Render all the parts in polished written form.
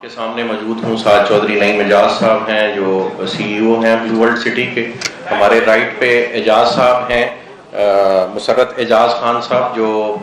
کے سامنے موجود ہوں سعد چودھری نعیم اعجاز صاحب ہیں جو سی ای او ہیں بلو ورلڈ سٹی کے. ہمارے رائٹ پہ اعجاز صاحب ہیں, مسرت اعجاز خان صاحب جو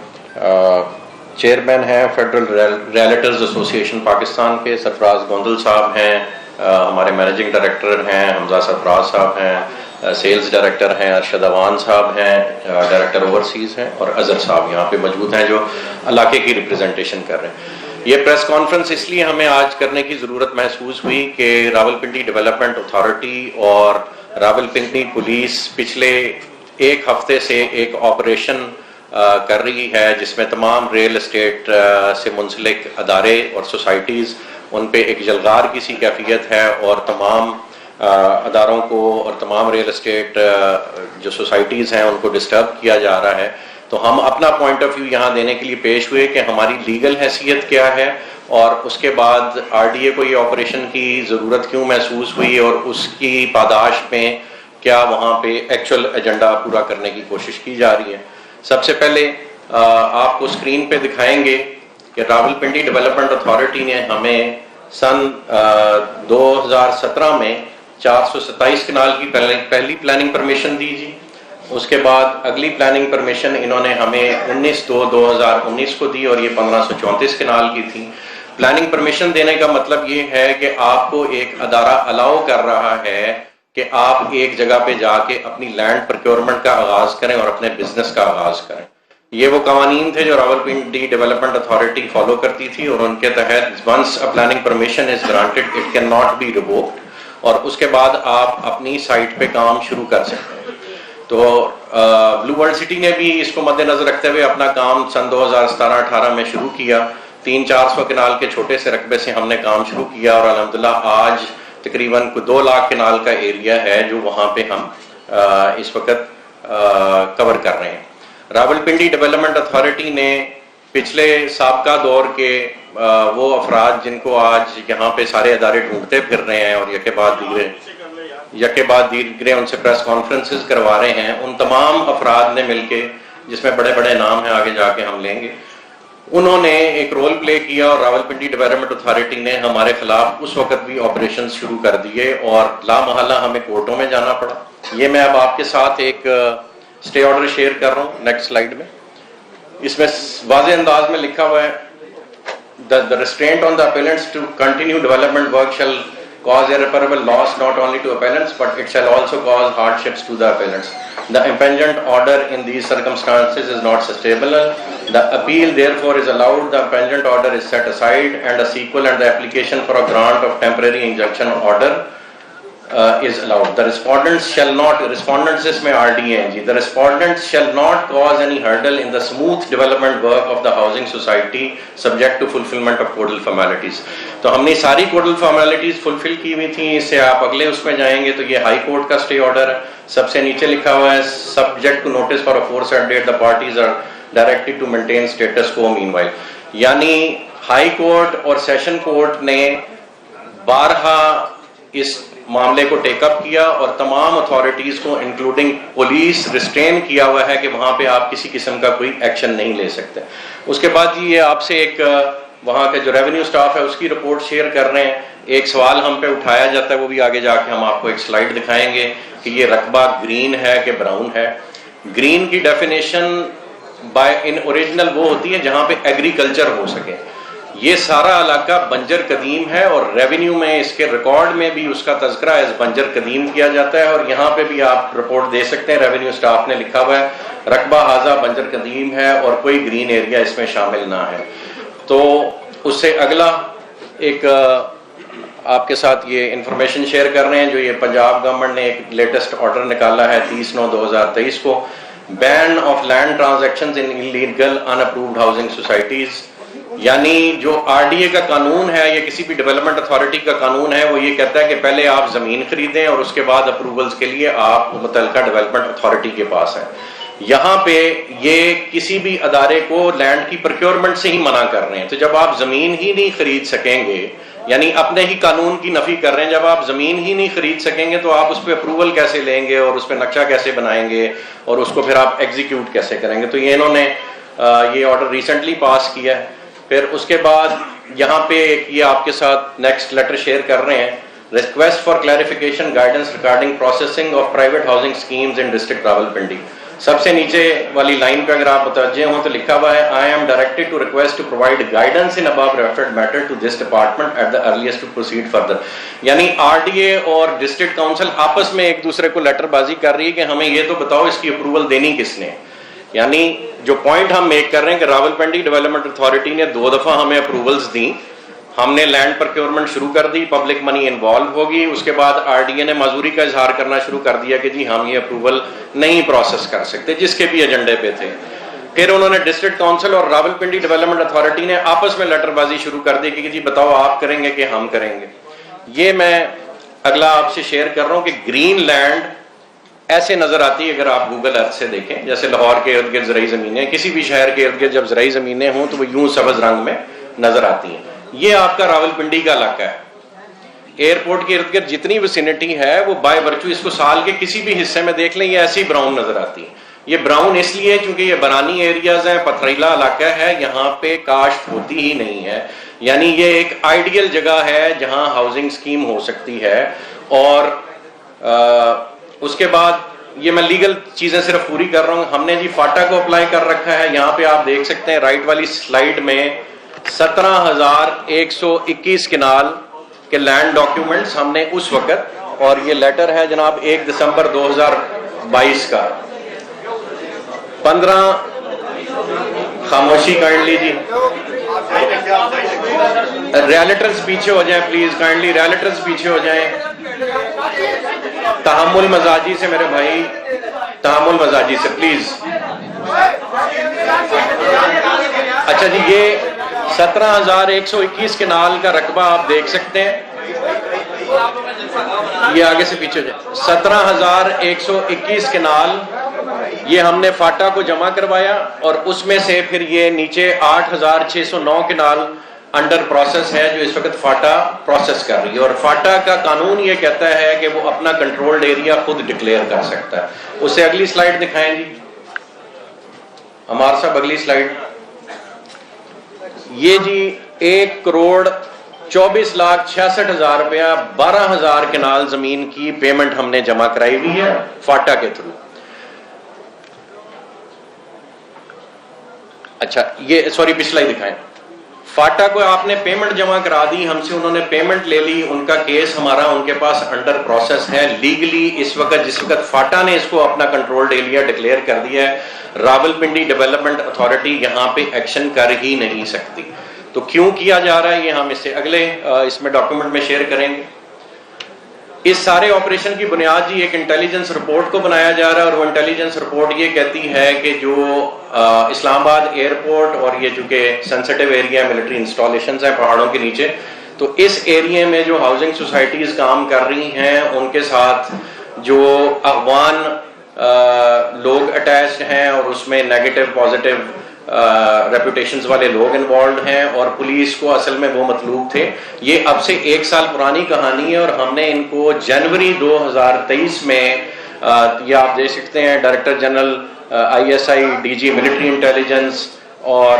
چیئرمین ہیں فیڈرل ریئلٹرز ایسوسیشن پاکستان کے. سرفراز گوندل صاحب ہیں, ہمارے مینیجنگ ڈائریکٹر ہیں. حمزہ سرفراز صاحب ہیں, سیلز ڈائریکٹر ہیں. ارشد اوان صاحب ہیں, ڈائریکٹر اوورسیز ہیں. اور اظہر صاحب یہاں پہ موجود ہیں جو علاقے کی ریپرزنٹیشن کر رہے ہیں. یہ پریس کانفرنس اس لیے ہمیں آج کرنے کی ضرورت محسوس ہوئی کہ راولپنڈی ڈیولپمنٹ اتھارٹی اور راولپنڈی پولیس پچھلے ایک ہفتے سے ایک آپریشن کر رہی ہے جس میں تمام ریل اسٹیٹ سے منسلک ادارے اور سوسائٹیز ان پہ ایک جلغار کی سی کیفیت ہے, اور تمام اداروں کو اور تمام ریل اسٹیٹ جو سوسائٹیز ہیں ان کو ڈسٹرب کیا جا رہا ہے. تو ہم اپنا پوائنٹ آف ویو یہاں دینے کے لیے پیش ہوئے کہ ہماری لیگل حیثیت کیا ہے, اور اس کے بعد آر ڈی اے کو یہ آپریشن کی ضرورت کیوں محسوس ہوئی, اور اس کی پاداش میں کیا وہاں پہ ایکچوئل ایجنڈا پورا کرنے کی کوشش کی جا رہی ہے. سب سے پہلے آپ کو اسکرین پہ دکھائیں گے کہ راولپنڈی ڈیولپمنٹ اتھارٹی نے ہمیں سن 2017 میں 427 کنال کی پہلی پلاننگ پرمیشن دی جی. اس کے بعد اگلی پلاننگ پرمیشن انہوں نے ہمیں 19/2/2019 کو دی, اور یہ 1534 کنال کی تھی. پلاننگ پرمیشن دینے کا مطلب یہ ہے کہ آپ کو ایک ادارہ الاؤ کر رہا ہے کہ آپ ایک جگہ پہ جا کے اپنی لینڈ پروکیورمنٹ کا آغاز کریں اور اپنے بزنس کا آغاز کریں. یہ وہ قوانین تھے جو راولپنڈی ڈیولپمنٹ اتھارٹی فالو کرتی تھی, اور ان کے تحت once a planning permission is granted it can not be revoked, اور اس کے بعد آپ اپنی سائٹ پہ کام شروع کر سکتے ہیں. تو بلو ورلڈ سٹی نے بھی اس کو مد نظر رکھتے ہوئے اپنا کام سن 2017-18 میں شروع کیا. 300-400 کنال کے چھوٹے سے رقبے سے ہم نے کام شروع کیا, اور الحمدللہ آج تقریباً 2 لاکھ کنال کا ایریا ہے جو وہاں پہ ہم اس وقت کور کر رہے ہیں. راولپنڈی ڈیولپمنٹ اتھارٹی نے پچھلے سابقہ دور کے وہ افراد جن کو آج یہاں پہ سارے ادارے ڈھونڈتے پھر رہے ہیں اور یکے بعد دیگرے ان سے پریس کانفرنسز کروا رہے ہیں, ان تمام افراد نے مل کے, جس میں بڑے بڑے نام ہیں آگے جا کے ہم لیں گے, انہوں نے ایک رول پلے کیا, اور راولپنڈی ڈیولپمنٹ اتھارٹی نے ہمارے خلاف اس وقت بھی آپریشن شروع کر دیے, اور لا محالہ ہمیں کورٹوں میں جانا پڑا. یہ میں اب آپ کے ساتھ ایک اسٹے آرڈر شیئر کر رہا ہوں نیکسٹ سلائیڈ میں. اس میں واضح انداز میں لکھا ہوا ہے the restraint on the appellants to continue development work shall cause irreparable loss not only to appellants but it shall also cause hardships to the appellants. The impingement order in these circumstances is not sustainable. The appeal therefore is allowed. The impingement order is set aside and a sequel and the application for a grant of temporary injunction order is allowed. The respondents shall not, respondents isme RDA ji, the respondents shall not cause any hurdle in the smooth development work of the housing society subject to fulfillment of codal formalities. تو ہم نے ساری codal formalities فلفل کی ہوئی تھیں. اس سے آپ اگلے اس میں جائیں گے تو یہ ہائی کورٹ کا سٹے آرڈر ہے. سب سے نیچے لکھا ہوا ہے subject to notice for a فورسیٹ date the parties are directed to maintain status quo meanwhile. یعنی ہائی کورٹ اور سیشن کورٹ نے بارہا اس معاملے کو ٹیک اپ کیا, اور تمام اتھارٹیز کو انکلوڈنگ پولیس ریسٹرین کیا ہوا ہے کہ وہاں پہ آپ کسی قسم کا کوئی ایکشن نہیں لے سکتے. اس کے بعد یہ آپ سے ایک وہاں کا جو ریونیو سٹاف ہے اس کی رپورٹ شیئر کر رہے ہیں. ایک سوال ہم پہ اٹھایا جاتا ہے, وہ بھی آگے جا کے ہم آپ کو ایک سلائیڈ دکھائیں گے کہ یہ رقبہ گرین ہے کہ براؤن ہے. گرین کی ڈیفینیشن بائی ان اوریجنل وہ ہوتی ہے جہاں پہ ایگریکلچر ہو سکے. یہ سارا علاقہ بنجر قدیم ہے, اور ریونیو میں اس کے ریکارڈ میں بھی اس کا تذکرہ ایز بنجر قدیم کیا جاتا ہے, اور یہاں پہ بھی آپ رپورٹ دے سکتے ہیں. ریونیو سٹاف نے لکھا ہوا ہے رقبہ حاضہ بنجر قدیم ہے اور کوئی گرین ایریا اس میں شامل نہ ہے. تو اس سے اگلا ایک آپ کے ساتھ یہ انفارمیشن شیئر کر رہے ہیں جو یہ پنجاب گورنمنٹ نے ایک لیٹسٹ آرڈر نکالا ہے 30/9/2023 کو. Ban of land transactions in illegal unapproved housing societies. یعنی جو آر ڈی اے کا قانون ہے یا کسی بھی ڈیولپمنٹ اتھارٹی کا قانون ہے, وہ یہ کہتا ہے کہ پہلے آپ زمین خریدیں اور اس کے بعد اپروولز کے لیے آپ متعلقہ ڈیولپمنٹ اتھارٹی کے پاس ہیں. یہاں پہ یہ کسی بھی ادارے کو لینڈ کی پروکیورمنٹ سے ہی منع کر رہے ہیں. تو جب آپ زمین ہی نہیں خرید سکیں گے, یعنی اپنے ہی قانون کی نفی کر رہے ہیں, جب آپ زمین ہی نہیں خرید سکیں گے تو آپ اس پہ اپروول کیسے لیں گے, اور اس پہ نقشہ کیسے بنائیں گے, اور اس کو پھر آپ ایگزیکیوٹ کیسے کریں گے. تو یہ انہوں نے یہ آرڈر ریسنٹلی پاس کیا ہے. پھر اس کے بعد یہاں پہ یہ آپ کے ساتھ نیکسٹ لیٹر شیئر کر رہے ہیں. Request for clarification guidance regarding processing of private housing schemes in district Rawalpindi. سب سے نیچے والی لائن پہ اگر آپ متوجہ ہوں تو لکھا ہوا ہے I am directed to request to provide guidance in above referred matter to this department at the earliest to proceed further. یعنی آر ڈی اے اور ڈسٹرکٹ کاؤنسل آپس میں ایک دوسرے کو لیٹر بازی کر رہی ہے کہ ہمیں یہ تو بتاؤ اس کی اپروول دینی کس نے. یعنی جو پوائنٹ ہم میک کر رہے ہیں کہ راولپنڈی ڈیولپمنٹ اتھارٹی نے 2 دفعہ ہمیں اپروولز دیں, ہم نے لینڈ پروکیورمنٹ شروع کر دی, پبلک منی انوالو ہوگی, اس کے بعد آر ڈی اے نے معذوری کا اظہار کرنا شروع کر دیا کہ جی ہم یہ اپروول نہیں پروسیس کر سکتے جس کے بھی ایجنڈے پہ تھے. پھر انہوں نے ڈسٹرکٹ کاؤنسل اور راولپنڈی ڈیولپمنٹ اتھارٹی نے آپس میں لیٹر بازی شروع کر دی کہ جی بتاؤ آپ کریں گے کہ ہم کریں گے. یہ میں اگلا آپ سے شیئر کر رہا ہوں کہ گرین لینڈ ایسے نظر آتی ہے اگر آپ گوگل ارتھ سے دیکھیں, جیسے لاہور کے ارد گرد زرعی زمینیں, کسی بھی شہر کے ارد گرد جب زرعی زمینیں ہوں تو وہ یوں سبز رنگ میں نظر آتی ہیں. یہ آپ کا راولپنڈی کا علاقہ ہے. ایئرپورٹ کے ارد گرد جتنی وسینٹی ہے وہ بائی ورچو اس کو سال کے کسی بھی حصے میں دیکھ لیں یہ ایسی براؤن نظر آتی ہے. یہ براؤن اس لیے کیونکہ یہ برانی ایریاز ہیں, پتھریلا علاقہ ہے, یہاں پہ کاشت ہوتی ہی نہیں ہے. یعنی یہ ایک آئیڈیل جگہ ہے جہاں ہاؤسنگ اسکیم ہو سکتی ہے. اور اس کے بعد یہ میں لیگل چیزیں صرف پوری کر رہا ہوں. ہم نے جی فاٹا کو اپلائی کر رکھا ہے. یہاں پہ آپ دیکھ سکتے ہیں رائٹ والی سلائیڈ میں 17,121 کنال کے لینڈ ڈاکیومنٹس ہم نے اس وقت, اور یہ لیٹر ہے جناب 1 دسمبر 2022 کا. 15 خاموشی کائنڈلی جی, ریالٹرز پیچھے ہو جائیں پلیز, کائنڈلی ریالٹرز پیچھے ہو جائیں. تحمل مزاجی سے میرے بھائی, تحمل مزاجی سے پلیز. اچھا جی, یہ 17,121 کنال کا رقبہ آپ دیکھ سکتے ہیں. یہ آگے سے پیچھے جائیں. 17,121 کنال یہ ہم نے فاٹا کو جمع کروایا, اور اس میں سے پھر یہ نیچے 8,609 کنال انڈر پروسیس ہے جو اس وقت فاٹا پروسیس کر رہی ہے. اور فاٹا کا قانون یہ کہتا ہے کہ وہ اپنا کنٹرولڈ ایریا خود ڈکلیئر کر سکتا ہے. اسے اگلی سلائیڈ دکھائیں جی ہمارے صاحب, اگلی سلائیڈ. یہ جی 1,24,66,000 روپیہ 12,000 کنال زمین کی پیمنٹ ہم نے جمع کرائی ہوئی ہے فاٹا کے تھرو. اچھا یہ سوری پچھلا ہی دکھائیں. فاٹا کو آپ نے پیمنٹ جمع کرا دی, ہم سے انہوں نے پیمنٹ لے لی, ان کا کیس ہمارا ان کے پاس انڈر پروسیس ہے لیگلی. اس وقت جس وقت فاٹا نے اس کو اپنا کنٹرولڈ ایریا ڈکلیئر کر دیا ہے, راولپنڈی ڈیولپمنٹ اتھارٹی یہاں پہ ایکشن کر ہی نہیں سکتی. تو کیوں کیا جا رہا ہے یہ ہم اس سے اگلے اس میں ڈاکیومنٹ میں شیئر کریں گے. اس سارے آپریشن کی بنیاد جی ایک انٹیلیجنس رپورٹ کو بنایا جا رہا ہے, اور وہ انٹیلیجنس رپورٹ یہ کہتی ہے کہ جو اسلام آباد ایئرپورٹ اور یہ چونکہ سینسٹیو ایریا ملٹری انسٹالیشنز ہیں پہاڑوں کے نیچے, تو اس ایریے میں جو ہاؤسنگ سوسائٹیز کام کر رہی ہیں ان کے ساتھ جو افغان لوگ اٹیچڈ ہیں اور اس میں نیگیٹو پازیٹیو ریپوٹیشنز والے لوگ انوالوڈ ہیں, اور پولیس کو اصل میں وہ مطلوب تھے. یہ اب سے 1 سال پرانی کہانی ہے, اور ہم نے ان کو جنوری 2023 میں یہ آپ دیکھ سکتے ہیں director general ISI, DG military intelligence اور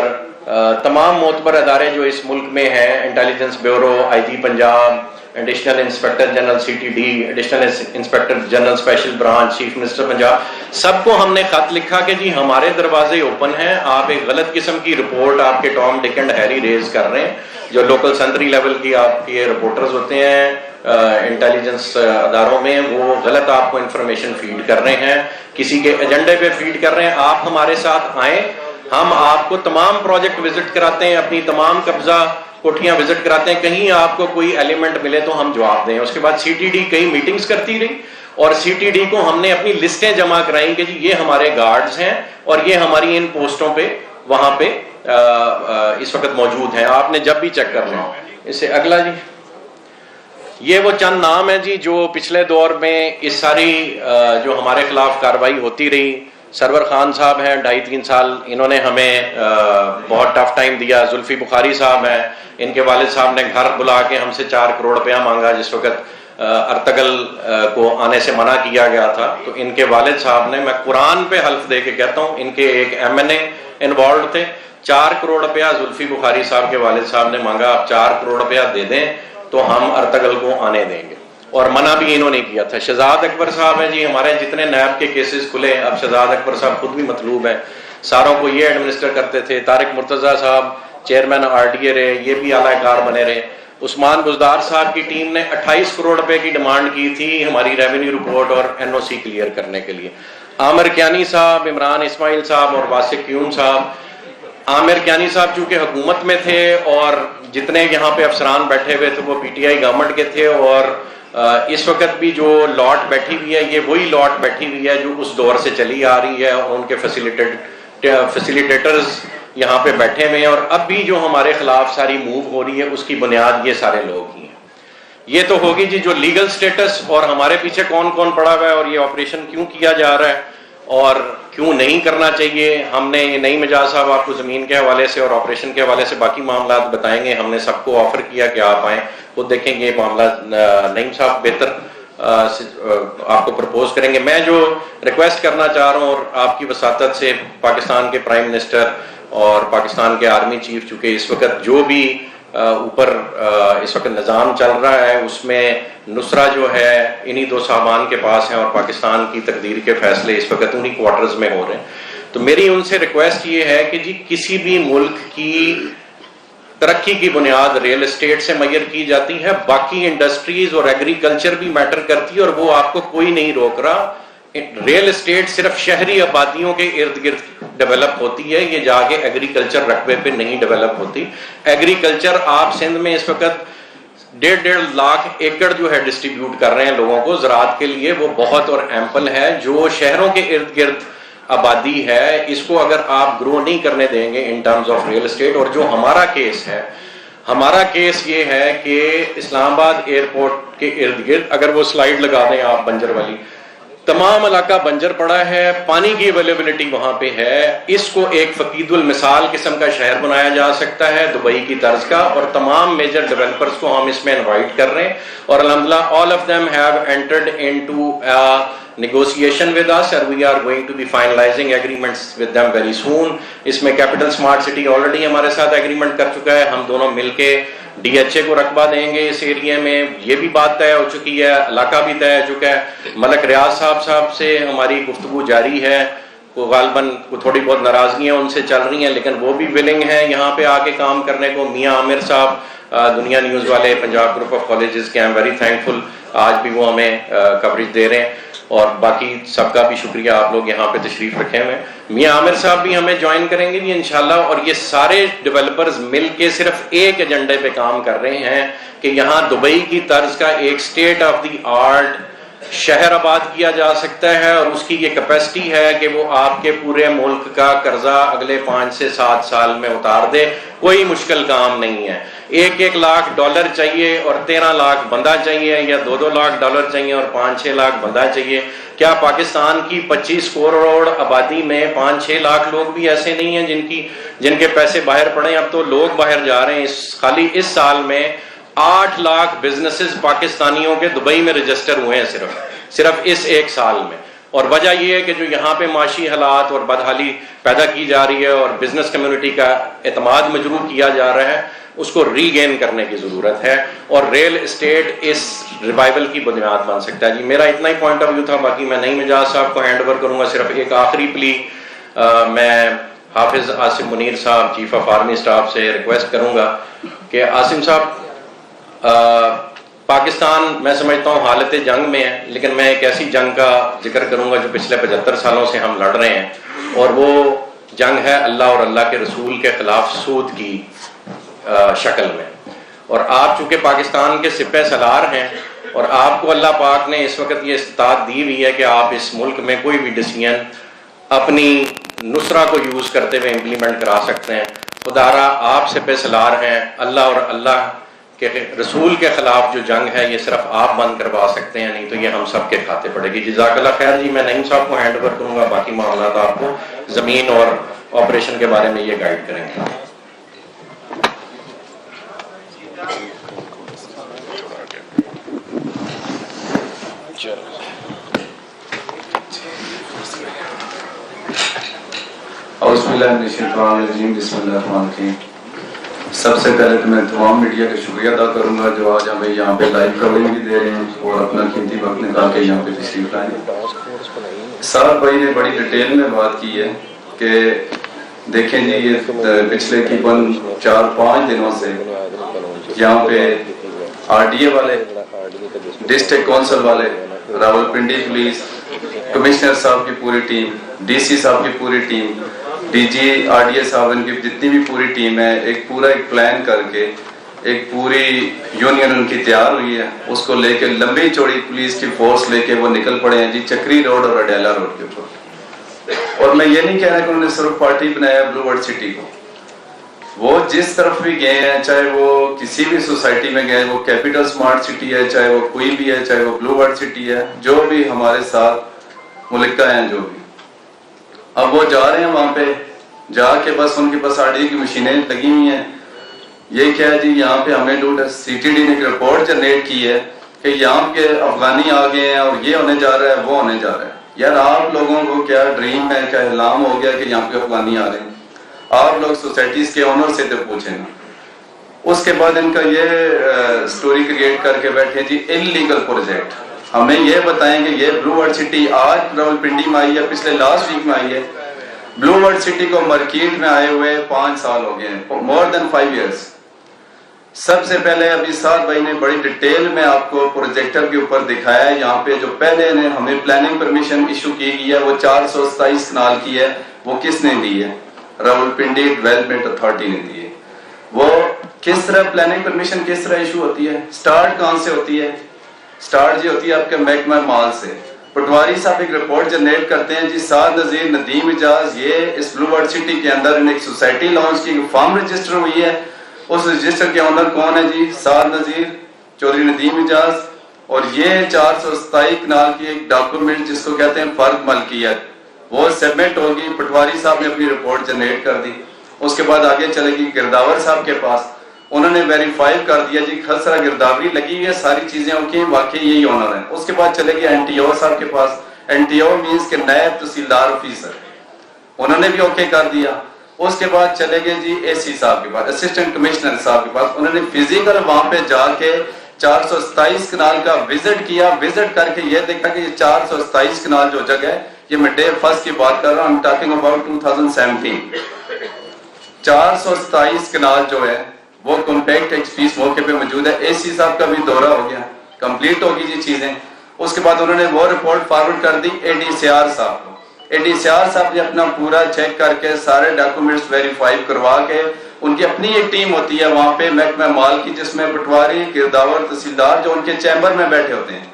تمام معتبر ادارے جو اس ملک میں ہیں, intelligence bureau, IG Punjab, additional inspector general CTD, additional inspector general special branch, chief minister Punjab, سب کو ہم نے خط لکھا کہ جی ہمارے دروازے اوپن ہیں. آپ ایک غلط قسم کی رپورٹ آپ کے ٹام ڈک اینڈ ہیری ریز کر رہے ہیں, جو لوکل سنٹری لیول کی آپ کے رپورٹرز ہوتے ہیں انٹیلیجنس اداروں میں, وہ غلط آپ کو انفارمیشن فیڈ کر رہے ہیں, کسی کے ایجنڈے پہ فیڈ کر رہے ہیں. آپ ہمارے ساتھ آئیں, ہم آپ کو تمام پروجیکٹ وزٹ کراتے ہیں, اپنی تمام قبضہ کوٹھیاں وزٹ کراتے ہیں, کہیں آپ کو کوئی ایلیمنٹ ملے تو ہم جواب دیں. اس کے بعد CTD کئی میٹنگز کرتی رہی, اور CTD کو ہم نے اپنی لسٹیں جمع کرائیں کہ جی یہ ہمارے گارڈز ہیں اور یہ ہماری ان پوسٹوں پہ وہاں پہ اس وقت موجود ہیں, آپ نے جب بھی چیک کر لیں. اس سے اگلا جی, یہ وہ چند نام ہیں جی جو پچھلے دور میں اس ساری جو ہمارے خلاف کارروائی ہوتی رہی. سرور خان صاحب ہیں 2.5-3 سال, انہوں نے ہمیں بہت ٹف ٹائم دیا. زلفی بخاری صاحب ہیں, ان کے والد صاحب نے گھر بلا کے ہم سے 4 کروڑ روپیہ مانگا جس وقت ارتگل کو آنے سے منع کیا گیا تھا. تو ان کے والد صاحب نے, میں قرآن پہ حلف دے کے کہتا ہوں, ان کے ایک MNA انوالوڈ تھے, 4 کروڑ روپیہ زلفی بخاری صاحب کے والد صاحب نے مانگا، آپ 4 کروڑ روپیہ دے دیں تو ہم ارتگل کو آنے دیں گے، اور منع بھی انہوں نے کیا تھا۔ شہزاد اکبر صاحب ہیں جی، ہمارے جتنے نیب کے کیسز کھلے، اب شہزاد اکبر صاحب خود بھی مطلوب ہیں، ساروں کو یہ ایڈمنسٹر کرتے تھے۔ طارق مرتضیٰ صاحب چیئرمین RDA رہے، یہ بھی اعلی کار بنے رہے۔ عثمان بزدار صاحب کی ٹیم نے 28 کروڑ روپے کی ڈیمانڈ کی تھی ہماری ریونیو رپورٹ اور NOC کلیئر کرنے کے لیے۔ عامر کیانی صاحب، عمران اسماعیل صاحب اور واسق کیون صاحب، عامر کیانی صاحب چونکہ حکومت میں تھے اور جتنے یہاں پہ افسران بیٹھے ہوئے تھے وہ PTI گورنمنٹ کے تھے، اور اس وقت بھی جو لاٹ بیٹھی ہوئی ہے یہ وہی لاٹ بیٹھی ہوئی ہے جو اس دور سے چلی آ رہی ہے، اور ان کے فیسیلیٹیٹرز یہاں پہ بیٹھے ہوئے ہیں، اور اب بھی جو ہمارے خلاف ساری موو ہو رہی ہے اس کی بنیاد یہ سارے لوگ ہی ہیں۔ یہ تو ہوگی جی جو لیگل سٹیٹس، اور ہمارے پیچھے کون کون پڑا ہوا ہے اور یہ آپریشن کیوں کیا جا رہا ہے اور کیوں نہیں کرنا چاہیے۔ ہم نے نئی مجاز صاحب آپ کو زمین کے حوالے سے اور آپریشن کے حوالے سے باقی معاملات بتائیں گے، ہم نے سب کو آفر کیا کہ آپ آئیں، خود دیکھیں گے یہ معاملہ نعیم صاحب بہتر آپ کو پرپوز کریں گے۔ میں جو ریکویسٹ کرنا چاہ رہا ہوں اور آپ کی وساطت سے پاکستان کے پرائم منسٹر اور پاکستان کے آرمی چیف، چونکہ اس وقت جو بھی اوپر اس وقت نظام چل رہا ہے اس میں نصرہ جو ہے انہی 2 صاحبان کے پاس ہیں، اور پاکستان کی تقدیر کے فیصلے اس وقت انہی کوارٹرز میں ہو رہے ہیں۔ تو میری ان سے ریکویسٹ یہ ہے کہ جی کسی بھی ملک کی ترقی کی بنیاد ریل اسٹیٹ سے میئر کی جاتی ہے، باقی انڈسٹریز اور ایگریکلچر بھی میٹر کرتی ہے، اور وہ آپ کو کوئی نہیں روک رہا۔ ریل اسٹیٹ صرف شہری آبادیوں کے ارد گرد ڈیولپ ہوتی ہے، یہ جا کے ایگریکلچر رقبے پہ نہیں ڈیولپ ہوتی۔ ایگریکلچر آپ سندھ میں اس وقت 1.5 لاکھ ایکڑ جو ہے ڈسٹریبیوٹ کر رہے ہیں لوگوں کو زراعت کے لیے، وہ بہت اور ایمپل ہے۔ جو شہروں کے ارد گرد آبادی ہے اس کو اگر آپ گرو نہیں کرنے دیں گے in terms of real estate, اور جو ہمارا کیس ہے، ہمارا کیس یہ ہے کہ اسلام آباد ایئرپورٹ کے ارد گرد اگر وہ سلائیڈ لگا دیں آپ بنجر والی، تمام علاقہ بنجر پڑا ہے، پانی کی اویلیبلٹی وہاں پہ ہے، اس کو ایک فقید المثال قسم کا شہر بنایا جا سکتا ہے دبئی کی طرز کا، اور تمام میجر ڈیولپرز کو ہم اس میں انوائٹ کر رہے ہیں، اور الحمدللہ all of them have entered into a negotiation with us and we are going to be finalizing agreements with them very soon۔ اس میں کیپٹل اسمارٹ سٹی آلریڈی ہمارے ساتھ ایگریمنٹ کر چکا ہے، ہم دونوں مل کے DHA کو رقبہ دیں گے اس ایریا میں، یہ بھی بات طے ہو چکی ہے، علاقہ بھی طے ہو چکا ہے۔ ملک ریاض صاحب سے ہماری گفتگو جاری ہے، غالباً تھوڑی بہت ناراضگیاں ان سے چل رہی ہیں لیکن وہ بھی ولنگ ہیں یہاں پہ آ کے کام کرنے کو۔ میاں عامر صاحب دنیا نیوز والے پنجاب گروپ آف کالجز کے، آئی ایم ویری تھینکفل، آج بھی وہ ہمیں کوریج دے رہے ہیں، اور باقی سب کا بھی شکریہ، آپ لوگ یہاں پہ تشریف رکھے ہوئے۔ میاں عامر صاحب بھی ہمیں جوائن کریں گے انشاءاللہ، اور یہ سارے ڈیولپرز مل کے صرف ایک ایجنڈے پہ کام کر رہے ہیں کہ یہاں دبئی کی طرز کا ایک اسٹیٹ آف دی آرٹ شہر آباد کیا جا سکتا ہے، اور اس کی یہ کیپیسٹی ہے کہ وہ آپ کے پورے ملک کا قرضہ اگلے 5 سے 7 سال میں اتار دے۔ کوئی مشکل کام نہیں ہے، 1 لاکھ ڈالر چاہیے اور 13 لاکھ بندہ چاہیے، یا 2 لاکھ ڈالر چاہیے اور 5-6 لاکھ بندہ چاہیے۔ کیا پاکستان کی 25 کروڑ آبادی میں 5-6 لاکھ لوگ بھی ایسے نہیں ہیں جن کے پیسے باہر پڑے ہیں؟ اب تو لوگ باہر جا رہے ہیں، خالی اس سال میں 8 لاکھ بزنسز پاکستانیوں کے دبئی میں رجسٹر ہوئے ہیں صرف اس 1 سال میں، اور وجہ یہ ہے کہ جو یہاں پہ معاشی حالات اور بدحالی پیدا کی جا رہی ہے اور بزنس کمیونٹی کا اعتماد مجروح کیا جا رہا ہے، اس کو ری گین کرنے کی ضرورت ہے، اور ریل اسٹیٹ اس ریوائول کی بنیاد بن سکتا ہے۔ جی میرا اتنا ہی پوائنٹ آف ویو تھا، باقی میں نعیم اعجاز صاحب کو ہینڈ اوور کروں گا۔ صرف ایک آخری پلی میں حافظ عاصم منیر صاحب چیف آف آرمی اسٹاف سے ریکویسٹ کروں گا کہ عاصم صاحب، پاکستان میں سمجھتا ہوں حالت جنگ میں ہے، لیکن میں ایک ایسی جنگ کا ذکر کروں گا جو پچھلے 75 سالوں سے ہم لڑ رہے ہیں، اور وہ جنگ ہے اللہ اور اللہ کے رسول کے خلاف سود کی شکل میں۔ اور آپ چونکہ پاکستان کے سپہ سالار ہیں، اور آپ کو اللہ پاک نے اس وقت یہ استطاعت دی ہوئی ہے کہ آپ اس ملک میں کوئی بھی ڈیسیژن اپنی نصرہ کو یوز کرتے ہوئے امپلیمنٹ کرا سکتے ہیں۔ خدا را آپ سپہ سالار ہیں، اللہ اور اللہ کہ رسول کے خلاف جو جنگ ہے یہ صرف آپ بند کروا سکتے ہیں، نہیں تو یہ ہم سب کے کھاتے پڑے گی۔ جزاک اللہ خیر جی، میں نعیم صاحب کو ہینڈ اوور کروں گا، باقی معاملات آپ کو زمین اور آپریشن کے بارے میں یہ گائیڈ کریں گے۔ اور اس میں باللہ من الشیطان الرجیم بسم اللہ الرحمن الرحیم. سب سے پہلے تو میں تمام میڈیا کا شکریہ ادا کروں گا جو آج ہمیں یہاں پہ لائیو کوریج بھی دے رہے ہیں اور اپنا قیمتی وقت نکال کے یہاں پہ تشریف لائیں. صاحب بھائی نے بڑی ڈیٹیل میں بات کی ہے کہ دیکھیں جی یہ پچھلے تقریباً 4-5 دنوں سے یہاں پہ آر ڈی اے والے، ڈسٹرکٹ کونسل والے، راولپنڈی پولیس کمشنر صاحب کی پوری ٹیم، ڈی سی صاحب کی پوری team, D G R D A صاحب ان کی جتنی بھی پوری ٹیم ہے، ایک پورا ایک پلان کر کے ایک پوری یونین ان کی تیار ہوئی ہے. اس کو لے کے لمبی چوڑی پولیس کی فورس لے کے وہ نکل پڑے ہیں جی چکری روڈ اور اڈیالہ روڈ کے اوپر. اور میں یہ نہیں کہہ رہا کہ انہوں نے صرف پارٹی بنایا بلو ورڈ سٹی کو، وہ جس طرف بھی گئے ہیں، چاہے وہ کسی بھی سوسائٹی میں گئے، وہ کیپٹل سمارٹ سٹی ہے، چاہے وہ کوئی بھی ہے، چاہے وہ بلو ورڈ سٹی ہے، جو بھی ہمارے ساتھ ملکہ ہیں جو بھی، اب وہ جا رہے ہیں وہاں پہ جا کے بس ان کے پاس آر ڈی اے کی مشینیں لگی ہوئی ہیں. یہ کیا ہے جی یہاں پہ ہمیں سی ٹی ڈی نے ایک رپورٹ جنریٹ کی ہے کہ یہاں کے افغانی آ گئے ہیں اور یہ ہونے جا رہا ہے وہ ہونے جا رہا ہے. یار آپ لوگوں کو کیا ڈریم ہے، کیا احلام ہو گیا کہ یہاں پہ افغانی آ رہے ہیں؟ آپ لوگ سوسائٹیز کے اونر سے تو پوچھیں گے. اس کے بعد ان کا یہ سٹوری کریٹ کر کے بیٹھے جی انلیگل پروجیکٹ. ہمیں یہ بتائیں کہ یہ بلو ورڈ سٹی آج راولپنڈی میں آئی ہے، پچھلے لاسٹ ویک میں آئی ہے. بلو ورڈ سٹی کو مارکیٹ میں آئے ہوئے 5 سال ہو گئے ہیں، مور دین 5 ایئرس. سب سے پہلے ابھی سعد بھائی نے بڑی ڈیٹیل میں آپ کو پروجیکٹر کے اوپر دکھایا ہے. یہاں پہ جو پہلے نے ہمیں پلاننگ پرمیشن ایشو کی گئی ہے وہ 427 کنال کی ہے. وہ کس نے دی ہے؟ راولپنڈی ڈیولپمنٹ اتھارٹی نے دی ہے. وہ کس طرح پلاننگ پرمیشن کس طرح ایشو ہوتی ہے؟ سٹارٹ کہاں سے ہوتی ہے؟ سٹارٹ جی ہوتی ہے آپ کے محکمہ مال سے. پٹواری صاحب ایک رپورٹ جنریٹ کرتے ہیں جی سعد نذیر ندیم اجاز یہ اس بلو ورڈ سٹی کے اندر ایک سوسائٹی لانچ کی، فارم رجسٹر ہوئی ہے. اس رجسٹر کے اندر کون ہے جی؟ سعد نذیر، چودھری ندیم اجاز. اور یہ 427 کنال کی ایک ڈاکومنٹ جس کو کہتے ہیں فرد ملکیت وہ سبمٹ ہوگی. پٹواری صاحب نے اپنی رپورٹ جنریٹ کر دی. اس کے بعد آگے چلے گی گرداور صاحب کے پاس، انہوں نے ویریفائی کر دیا جی خسرہ گرداوری لگی ہوئی ہے، ساری چیزیں اوکے واقعی یہی آنر ہیں. اس کے بعد چلے گی این ٹی او صاحب کے پاس. این ٹی او مینس کہ نائب تحصیلدار آفیسر، انہوں نے بھی اوکے کر دیا. اس کے بعد چلے گئے جی اے سی صاحب کے پاس، اسسٹنٹ کمشنر صاحب کے پاس. انہوں نے فزیکل وہاں پہ جا کے 427 کنال کا وزٹ کیا. وزٹ کر کے یہ دیکھا کہ یہ 427 کنال جو جگہ ہے، یہ میں ڈے فرسٹ کی بات کر رہا ہوں، ٹاکنگ اباؤٹ 2017. 427 کنال جو ہے وہ کمپیکٹ ایک پیس موقع پہ موجود ہے. اے سی صاحب کا بھی دورہ ہو گیا، کمپلیٹ ہوگی جی چیزیں. اس کے بعد انہوں نے وہ رپورٹ فارورڈ کر دی اے ڈی سی آر صاحب کو. اے ڈی سی آر صاحب نے اپنا پورا چیک کر کے سارے ڈاکومنٹس ویریفائی کروا کے، ان کی اپنی ایک ٹیم ہوتی ہے وہاں پہ محکمہ مال کی جس میں پٹواری، گرداور، تحصیلدار جو ان کے چیمبر میں بیٹھے ہوتے ہیں،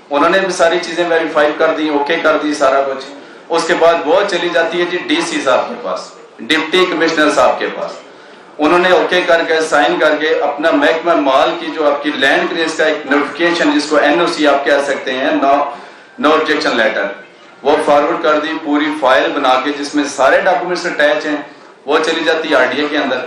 انہوں نے بھی ساری چیزیں ویریفائی کر دی، اوکے کر دی سارا کچھ. اس کے بعد وہ چلی جاتی ہے جی ڈی سی صاحب کے پاس، ڈپٹی کمشنر صاحب کے پاس. انہوں نے اوکے کر کے سائن کر کے اپنا محکمہ مال کی جو آپ کی لینڈ کلیئرنس کا ایک نوٹیفیکیشن جس کو این او سی آپ کہہ سکتے ہیں، نو آبجیکشن لیٹر، وہ فارورڈ کر دی. پوری فائل بنا کے جس میں سارے ڈاکومنٹس اٹیچ ہیں وہ چلی جاتی ہے آر ڈی اے کے اندر.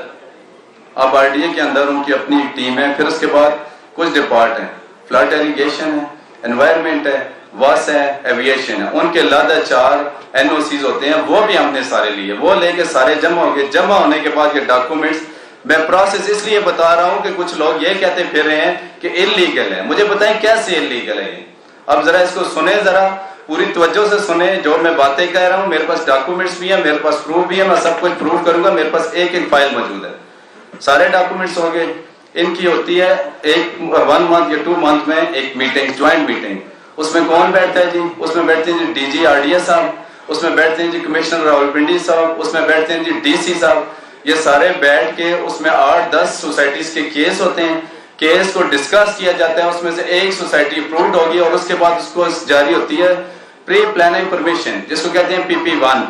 اب آر ڈی اے کے اندر ان کی اپنی ایک ٹیم ہے. پھر اس کے بعد کچھ ڈپارٹ ہیں، فلڈ ایریگیشن ہے، انوائرمنٹ ہے، واس ہے، ایویشن ہے. ان کے علیحدہ 4 این او سیز ہوتے ہیں، وہ بھی ہم نے سارے لیے. وہ لے کے سارے جمع ہو گئے. جمع ہونے کے بعد یہ ڈاکومنٹس، میں پروسیس اس لیے بتا رہا ہوں کہ کچھ لوگ یہ کہتے پھر رہے ہیں کہ انلیگل ہے. مجھے بتائیں کیسے انلیگل ہے یہ؟ اب ذرا اس کو سنیں، ذرا پوری توجہ سے سنیں. جو میں باتیں کہہ رہا ہوں میرے پاس ڈاکومنٹس بھی ہیں، میرے پاس پروف بھی ہے، میں سب کچھ پروف کروں گا. میرے پاس ایک فائل موجود ہے. سارے ڈاکومنٹس ہو گئے. ان کی ہوتی ہے ایک 1 منتھ یا 2 منتھ میں ایک میٹنگ، جوائنٹ میٹنگ. اس میں کون بیٹھتا ہے جی؟ اس میں بیٹھتے ہیں جی D G R D A صاحب، اس میں بیٹھتے ہیں جی کمشنر راولپنڈی صاحب، اس میں بیٹھتے ہیں جی ڈی سی صاحب. یہ سارے بیٹھ کے اس میں 8-10 سوسائٹیز کے کیس ہوتے ہیں. کیس کو ڈسکس کیا جاتا ہے. اس میں سے ایک سوسائٹی اپرووڈ ہوگی اور اس کے بعد اس کو جاری ہوتی ہے پری پلاننگ پرمیشن جس کو کہتے ہیں PP1.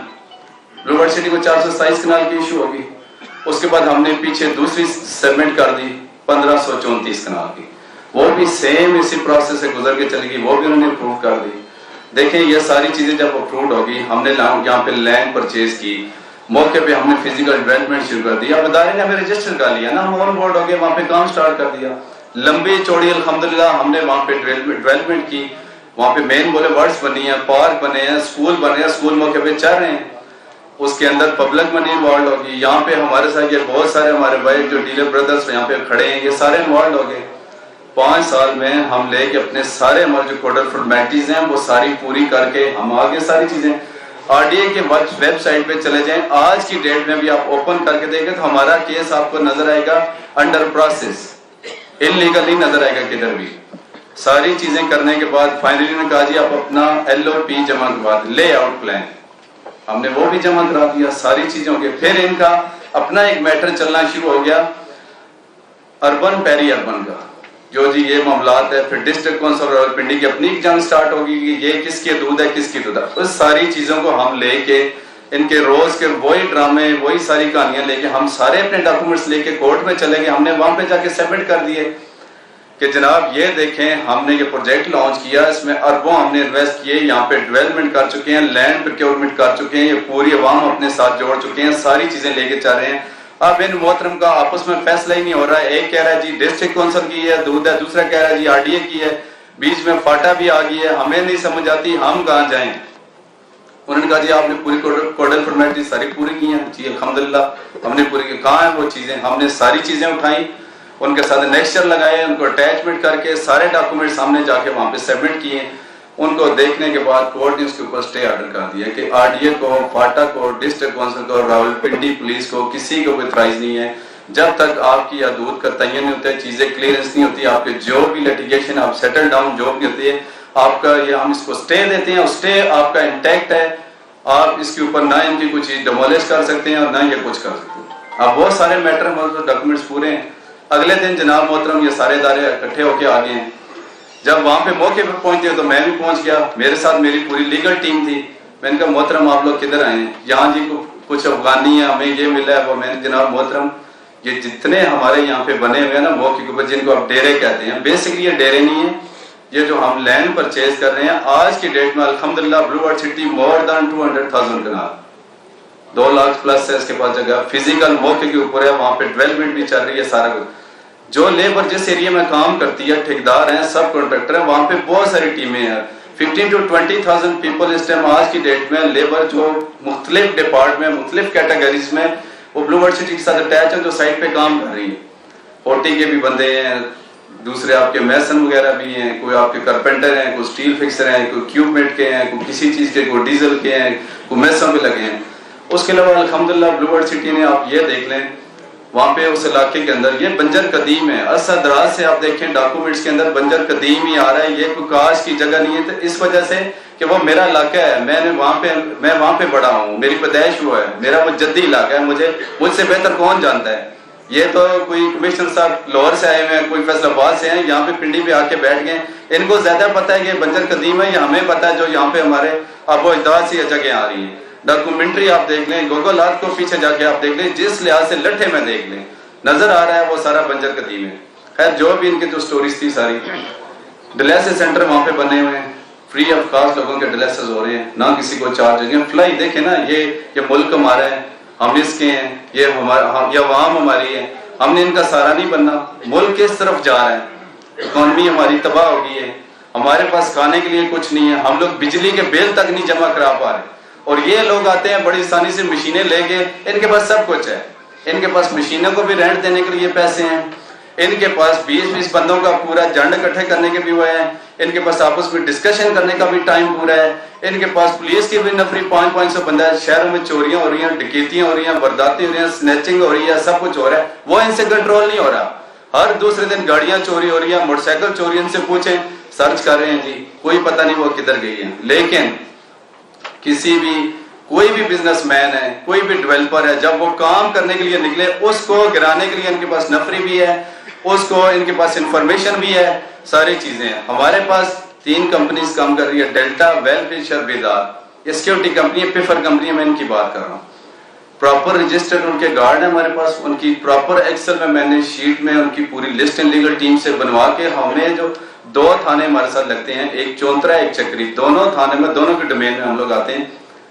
بلو ورڈ سٹی کو 427 کنال کی ایشو ہوگی. اس کے بعد ہم نے پیچھے دوسری سبمٹ کر دی 1534 کنال کی. وہ بھی سیم اسی پروسیس سے گزر کے چلے گی، وہ بھی انہوں نے اپروو کر دی. دیکھیں یہ ساری چیزیں جب اپرووڈ ہوگی، ہم نے یہاں پہ لینڈ پرچیز کی، موقع پہ ہم نے فزیکل ڈیولپمنٹ شروع کر دیا. اب ادارے نے ہمیں رجسٹر کر لیا نا، ہم آن بورڈ ہو گئے، وہاں پہ کام سٹارٹ کر دیا. لمبی چوڑی الحمدللہ ہم نے وہاں پہ ڈیولپمنٹ کی. وہاں پہ مین بولے ورڈز بنی ہیں، پارک بنے ہیں، سکول بنے ہیں، سکول موقع پہ چل رہے ہیں. اس کے اندر پبلک منی انوالو ہوگی. یہاں پہ ہمارے ساتھ یہ بہت سارے ہمارے بھائی جو ڈیلر بردرس یہاں پہ کھڑے ہیں یہ سارے انوالو ہو گئے. 5 سال میں ہم لے کے اپنے سارے ہمارے جو کوڈل فارمیلٹیز ہیں وہ ساری پوری کر کے ہم آگے ساری چیزیں RDA کے ویب سائٹ پہ چلے جائیں. آج کی ڈیٹ میں بھی آپ اوپن کر کے دیکھیں تو ہمارا کیس آپ کو نظر آئے گا انڈر پروسیس, انلیگل نہیں نظر آئے گا کدھر بھی. ساری چیزیں کرنے کے بعد فائنلی نے کہا جی آپ اپنا LOP جمع کروا دیں, لے آؤٹ پلان, ہم نے وہ بھی جمع کرا دیا. ساری چیزوں کے پھر ان کا اپنا ایک میٹر چلنا شروع ہو گیا اربن پیری اربن کا, جو جی یہ معاملات ہے. پھر ڈسٹرکٹ کونسل راولپنڈی کی اپنی ایک جنگ سٹارٹ ہوگی کہ یہ کس کی حدود ہے کس کی حدود ہے. اس ساری چیزوں کو ہم لے کے ان کے روز کے وہی ڈرامے وہی ساری کہانیاں لے کے ہم سارے اپنے ڈاکومنٹس لے کے کورٹ میں چلے گئے. ہم نے وہاں پہ جا کے سبمٹ کر دیے کہ جناب یہ دیکھیں ہم نے یہ پروجیکٹ لانچ کیا, اس میں اربوں ہم نے انویسٹ کیے, یہاں پہ ڈیولپمنٹ کر چکے ہیں, لینڈ پروکیورمنٹ کر چکے ہیں, یہ پوری عوام اپنے ساتھ جوڑ چکے ہیں, ساری چیزیں لے کے چل رہے ہیں. اب ان محترم کا آپس میں فیصلہ ہی نہیں ہو رہا ہے. ایک کہہ رہا ہے جی ڈسٹرکٹ کونسل کی ہے دودھ ہے, دوسرا کہہ رہا ہے جی RDA کی ہے, بیچ میں فاٹا بھی آ گئی ہے. ہمیں نہیں سمجھ آتی ہم کہاں جائیں. انہوں نے کہا جی آپ نے پوری کوڈل فارمیلٹی ساری پوری کی ہیں. جی الحمدللہ ہم نے پوری کی. کہاں ہیں وہ چیزیں؟ ہم نے ساری چیزیں اٹھائیں, ان کے ساتھ نیکسچر لگائے, ان کو اٹیچمنٹ کر کے سارے ڈاکومنٹس ہم نے جا کے وہاں پہ سبمٹ کیے. ان کو دیکھنے کے بعد کورٹ نے اس کے اوپر سٹے آرڈر کر دیا کہ RDA کو, فاٹا کو, ڈسٹرکٹ کونسل کو, راولپنڈی پولیس کو کسی کو کوئی ترائز نہیں ہے جب تک آپ کی حدود کا تعین نہیں ہوتا ہے, چیزیں کلیئرنس نہیں ہوتی, آپ کے جو بھی لٹیگیشن آپ سیٹل ڈاؤن جو بھی ہوتی ہے آپ کا یہ ہم اس کو سٹے دیتے ہیں. سٹے آپ کا انٹیکٹ ہے, آپ اس کے اوپر نہ ان کی کوئی چیز ڈیمولش کر سکتے ہیں اور نہ یہ کچھ کر سکتے ہیں. اب بہت سارے میٹر ہمارے ڈاکومنٹس پورے ہیں. اگلے دن جناب محترم یہ سارے ادارے اکٹھے ہو کے آ گئے ہیں. جب وہاں پہ موقع پہ پہنچے تو میں بھی پہنچ گیا, میرے ساتھ میری پوری لیگل ٹیم تھی. میں نے کہا محترم آپ لوگ کدھر آئے ہیں؟ یہاں جی کچھ افغانی ہیں, ہمیں یہ ملا ہے وہ. میں نے جناب محترم یہ جتنے ہمارے یہاں پہ بنے ہوئے ہیں نا موقع کے اوپر جن کو آپ ڈیرے کہتے ہیں, بیسکلی یہ ڈیرے نہیں ہیں, یہ جو ہم لینڈ پرچیز کر رہے ہیں آج کی ڈیٹ میں الحمدللہ بلو ورڈ سٹی مور دین 200,000 کنال 2 لاکھ پلس ہے اس کے پاس جگہ. فزیکل موقع کے اوپر ہے, وہاں پہ ڈیولپمنٹ بھی چل رہی ہے. سارا کچھ جو لیبر جس ایریا میں کام کرتی ہے, ٹھیکدار ہیں, سب کانٹریکٹر ہیں, وہاں پہ بہت ساری ٹیمیں ہیں. 15 to 20,000 پیپل اس ٹائم آج کی ڈیٹ میں لیبر جو مختلف ڈپارٹمنٹ مختلف کیٹیگریز میں وہ بلو ورڈ سٹی کے ساتھ اٹیچ ہے, جو سائٹ پہ کام کر رہی ہے. 40 کے بھی بندے ہیں, دوسرے آپ کے میسن وغیرہ بھی ہیں, کوئی آپ کے کارپینٹر ہیں, کوئی سٹیل فکسر ہیں, کوئی کیوبمیٹ کے ہیں, کوئی کسی چیز کے, کوئی ڈیزل کے ہیں, کوئی میسن پہ لگے ہیں. اس کے علاوہ الحمدللہ بلو ورڈ سٹی نے آپ یہ دیکھ لیں وہاں پہ اس علاقے کے اندر یہ بنجر قدیم ہے. عرصہ دراز سے آپ دیکھیں ڈاکومنٹس کے اندر بنجر قدیم ہی آ رہا ہے, یہ کوئی کاش کی جگہ نہیں ہے. تو اس وجہ سے کہ وہ میرا علاقہ ہے, میں وہاں پہ بڑا ہوں, میری پیدائش ہوا ہے, میرا وہ جدی علاقہ ہے, مجھ سے بہتر کون جانتا ہے. یہ تو کوئی کمشنر صاحب لاہور سے آئے ہوئے ہیں, کوئی فیصل آباد سے ہیں, یہاں پہ پنڈی پہ آ کے بیٹھ گئے, ان کو زیادہ پتہ ہے کہ بنجر قدیم ہے, یہ ہمیں پتہ ہے جو یہاں پہ ہمارے آبا و اجداد سے یہ جگہیں آ رہی ہیں. ڈاکومنٹری آپ دیکھ لیں, گوگل ارتھ کو پیچھے جا کے آپ دیکھ لیں, جس لحاظ سے لٹھے میں دیکھ لیں نظر آ رہا ہے وہ سارا بنجر قدیم ہے. خیر جو بھی ان کی جو سٹوریز تھی ساری, ڈیلیسس سینٹر وہاں پہ بنے ہوئے ہیں, فری آف کاسٹ لوگوں کے ڈیلیسس ہو رہے ہیں, نہ کسی کو چارج. فلائی دیکھیں نا, یہ ملک ہمارا ہے, ہم اس کے ہیں, یہ عوام ہماری ہے, ہم نے ان کا سہارا نہیں بننا. ملک کس طرف جا رہا ہے, اکانومی ہماری تباہ ہو گئی ہے, ہمارے پاس کھانے کے لیے کچھ نہیں ہے, ہم لوگ بجلی کے بل تک نہیں جمع کرا پا رہے. اور یہ لوگ آتے ہیں بڑی آسانی سے مشینیں لے کے, ان کے پاس سب کچھ ہے, ان کے پاس مشینوں کو بھی رینٹ دینے کے لیے پیسے ہیں, ان کے پاس 20 بندوں کا پورا جنڈ اکٹھے کرنے کے بھی ہوئے ہیں, ان کے پاس آپس میں ڈسکشن کرنے کا بھی ٹائم پورا ہے, ان کے پاس پولیس کی بھی نفری 500 بندہ ہے. شہروں میں چوریاں ہو رہی ہیں, ڈکیتیاں ہو رہی ہیں, وارداتیں ہو رہی ہیں, سنیچنگ ہو رہی ہے, سب کچھ ہو رہا ہے, وہ ان سے کنٹرول نہیں ہو رہا. ہر دوسرے دن گاڑیاں چوری ہو رہی ہیں, موٹر سائیکل چوری, ان سے پوچھیں, سرچ کر رہے ہیں جی, کوئی پتہ نہیں وہ کدھر گئی ہیں. لیکن کوئی بھی بزنس مین ہے, کوئی بھی ڈیولپر ہے, جب وہ کام کرنے کے لیے نکلے, اس کو گرانے کے لیے ان کے پاس نفری بھی ہے, اس کو ان کے پاس انفارمیشن بھی ہے, ساری چیزیں ہیں. ہمارے پاس 3 کمپنیز کام کر رہی ہے, ڈیلٹا, ویل فش اور بیدار. یہ سیکورٹی کمپنی ہے, پیفر کمپنی ہے, میں ان کی بات کر رہا ہوں. پراپر رجسٹرڈ ان کے گارڈ ہیں ہمارے پاس, ان کی پراپر ایکسل میں نے شیٹ میں ان کی پوری لسٹ ان لیگل ٹیم سے بنوا کے, ہمیں جو 2 تھانے ہمارے ساتھ لگتے ہیں, ایک چونترا ایک چکری, دونوں تھانے میں, دونوں کے ڈومین میں ہم لوگ آتے ہیں,